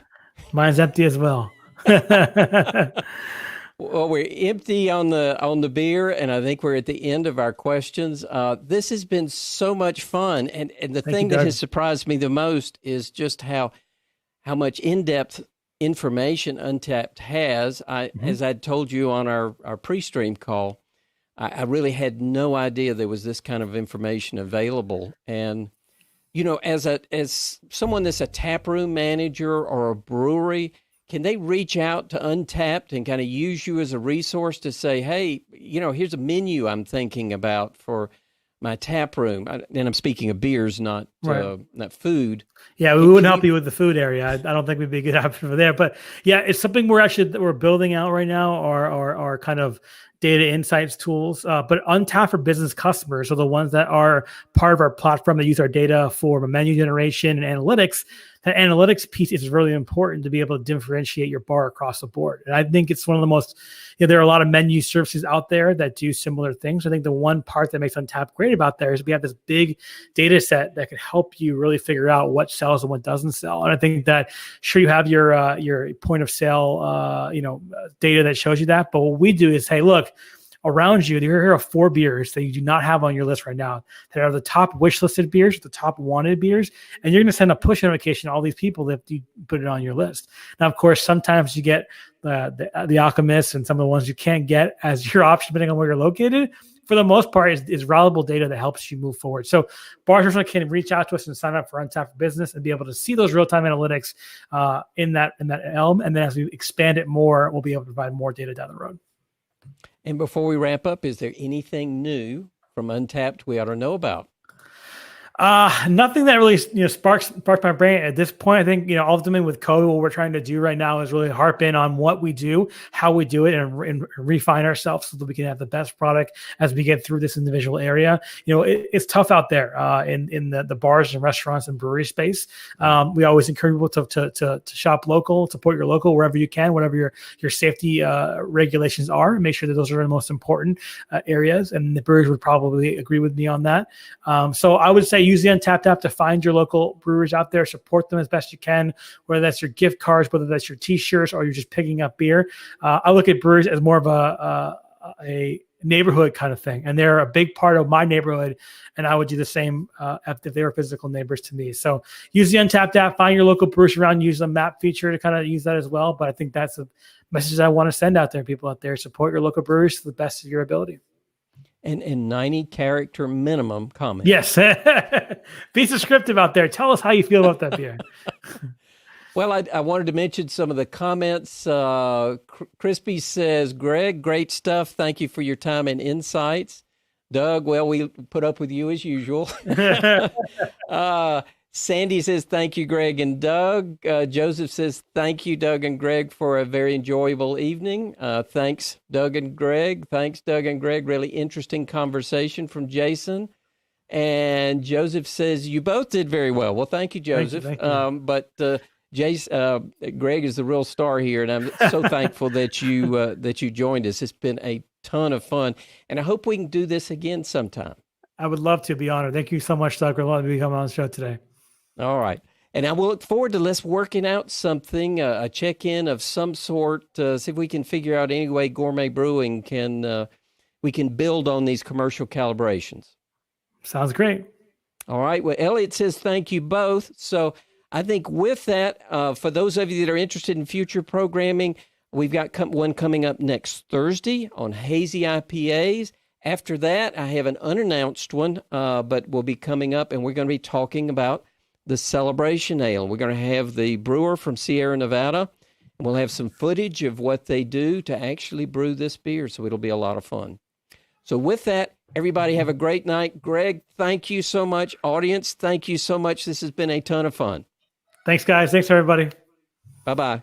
Mine's empty as well. Well, we're empty on the beer, and I think we're at the end of our questions. This has been so much fun, and the thing that has surprised me the most is just how much in-depth information Untappd has. As I'd told you on our pre-stream call, I really had no idea there was this kind of information available. And, as someone that's a taproom manager or a brewery, can they reach out to Untappd and kind of use you as a resource to say, hey, here's a menu I'm thinking about for my tap room? And I'm speaking of beers, not food. Yeah, we wouldn't help you with the food area. I don't think we'd be a good option for there. But yeah, it's something we're building out right now, or kind of data insights tools. But Untappd for business customers, so the ones that are part of our platform that use our data for menu generation and analytics. That analytics piece is really important to be able to differentiate your bar across the board. And I think it's one of the most, there are a lot of menu services out there that do similar things. I think the one part that makes Untappd great about there is we have this big data set that could help you really figure out what sells and what doesn't sell. And I think that sure, you have your point of sale, data that shows you that. But what we do is, hey, look, around you, here are 4 beers that you do not have on your list right now that are the top wish listed beers, the top wanted beers, and you're going to send a push notification to all these people that you put it on your list. Now, of course, sometimes you get the Alchemist and some of the ones you can't get as your option depending on where you're located. For the most part, is valuable data that helps you move forward. So bars can reach out to us and sign up for Untappd for Business and be able to see those real-time analytics in that elm. And then as we expand it more, we'll be able to provide more data down the road. And before we wrap up, is there anything new from Untappd we ought to know about? Nothing that really sparks my brain at this point. I think ultimately with COVID, what we're trying to do right now is really harp in on what we do, how we do it, and refine ourselves so that we can have the best product as we get through this individual area. It's tough out there in the bars and restaurants and brewery space. We always encourage people to shop local, support your local wherever you can, whatever your safety regulations are, and make sure that those are the most important areas. And the brewers would probably agree with me on that. So I would say use the Untappd app to find your local brewers out there, support them as best you can, whether that's your gift cards, whether that's your t-shirts, or you're just picking up beer. I look at brewers as more of a neighborhood kind of thing, and they're a big part of my neighborhood, and I would do the same if they were physical neighbors to me. So use the Untappd app, find your local brewers around, use the map feature to kind of use that as well. But I think that's a message I want to send out there, people out there. Support your local brewers to the best of your ability. And 90-character minimum comment. Yes. Be descriptive out there. Tell us how you feel about that beer. Well, I wanted to mention some of the comments. Crispy says, Greg, great stuff. Thank you for your time and insights. Doug, well, we put up with you as usual. Sandy says, thank you, Greg and Doug. Joseph says, thank you, Doug and Greg, for a very enjoyable evening. Thanks, Doug and Greg. Thanks, Doug and Greg. Really interesting conversation from Jason. And Joseph says, you both did very well. Well, thank you, Joseph. Thank you. But Greg is the real star here, and I'm so thankful that you joined us. It's been a ton of fun, and I hope we can do this again sometime. I would love to. Be honored. Thank you so much, Doug, for letting me come on the show today. All right. And I will look forward to let's working out something, a check-in of some sort, see if we can figure out any way Gourmet Brewing we can build on these commercial calibrations. Sounds great. All right. Well, Elliot says thank you both. So I think with that, for those of you that are interested in future programming, we've got one coming up next Thursday on hazy IPAs. After that, I have an unannounced one, but will be coming up, and we're going to be talking about the Celebration Ale. We're going to have the brewer from Sierra Nevada, and we'll have some footage of what they do to actually brew this beer, so it'll be a lot of fun. So with that, everybody have a great night. Greg, thank you so much. Audience, thank you so much. This has been a ton of fun. Thanks, guys. Thanks, everybody. Bye-bye.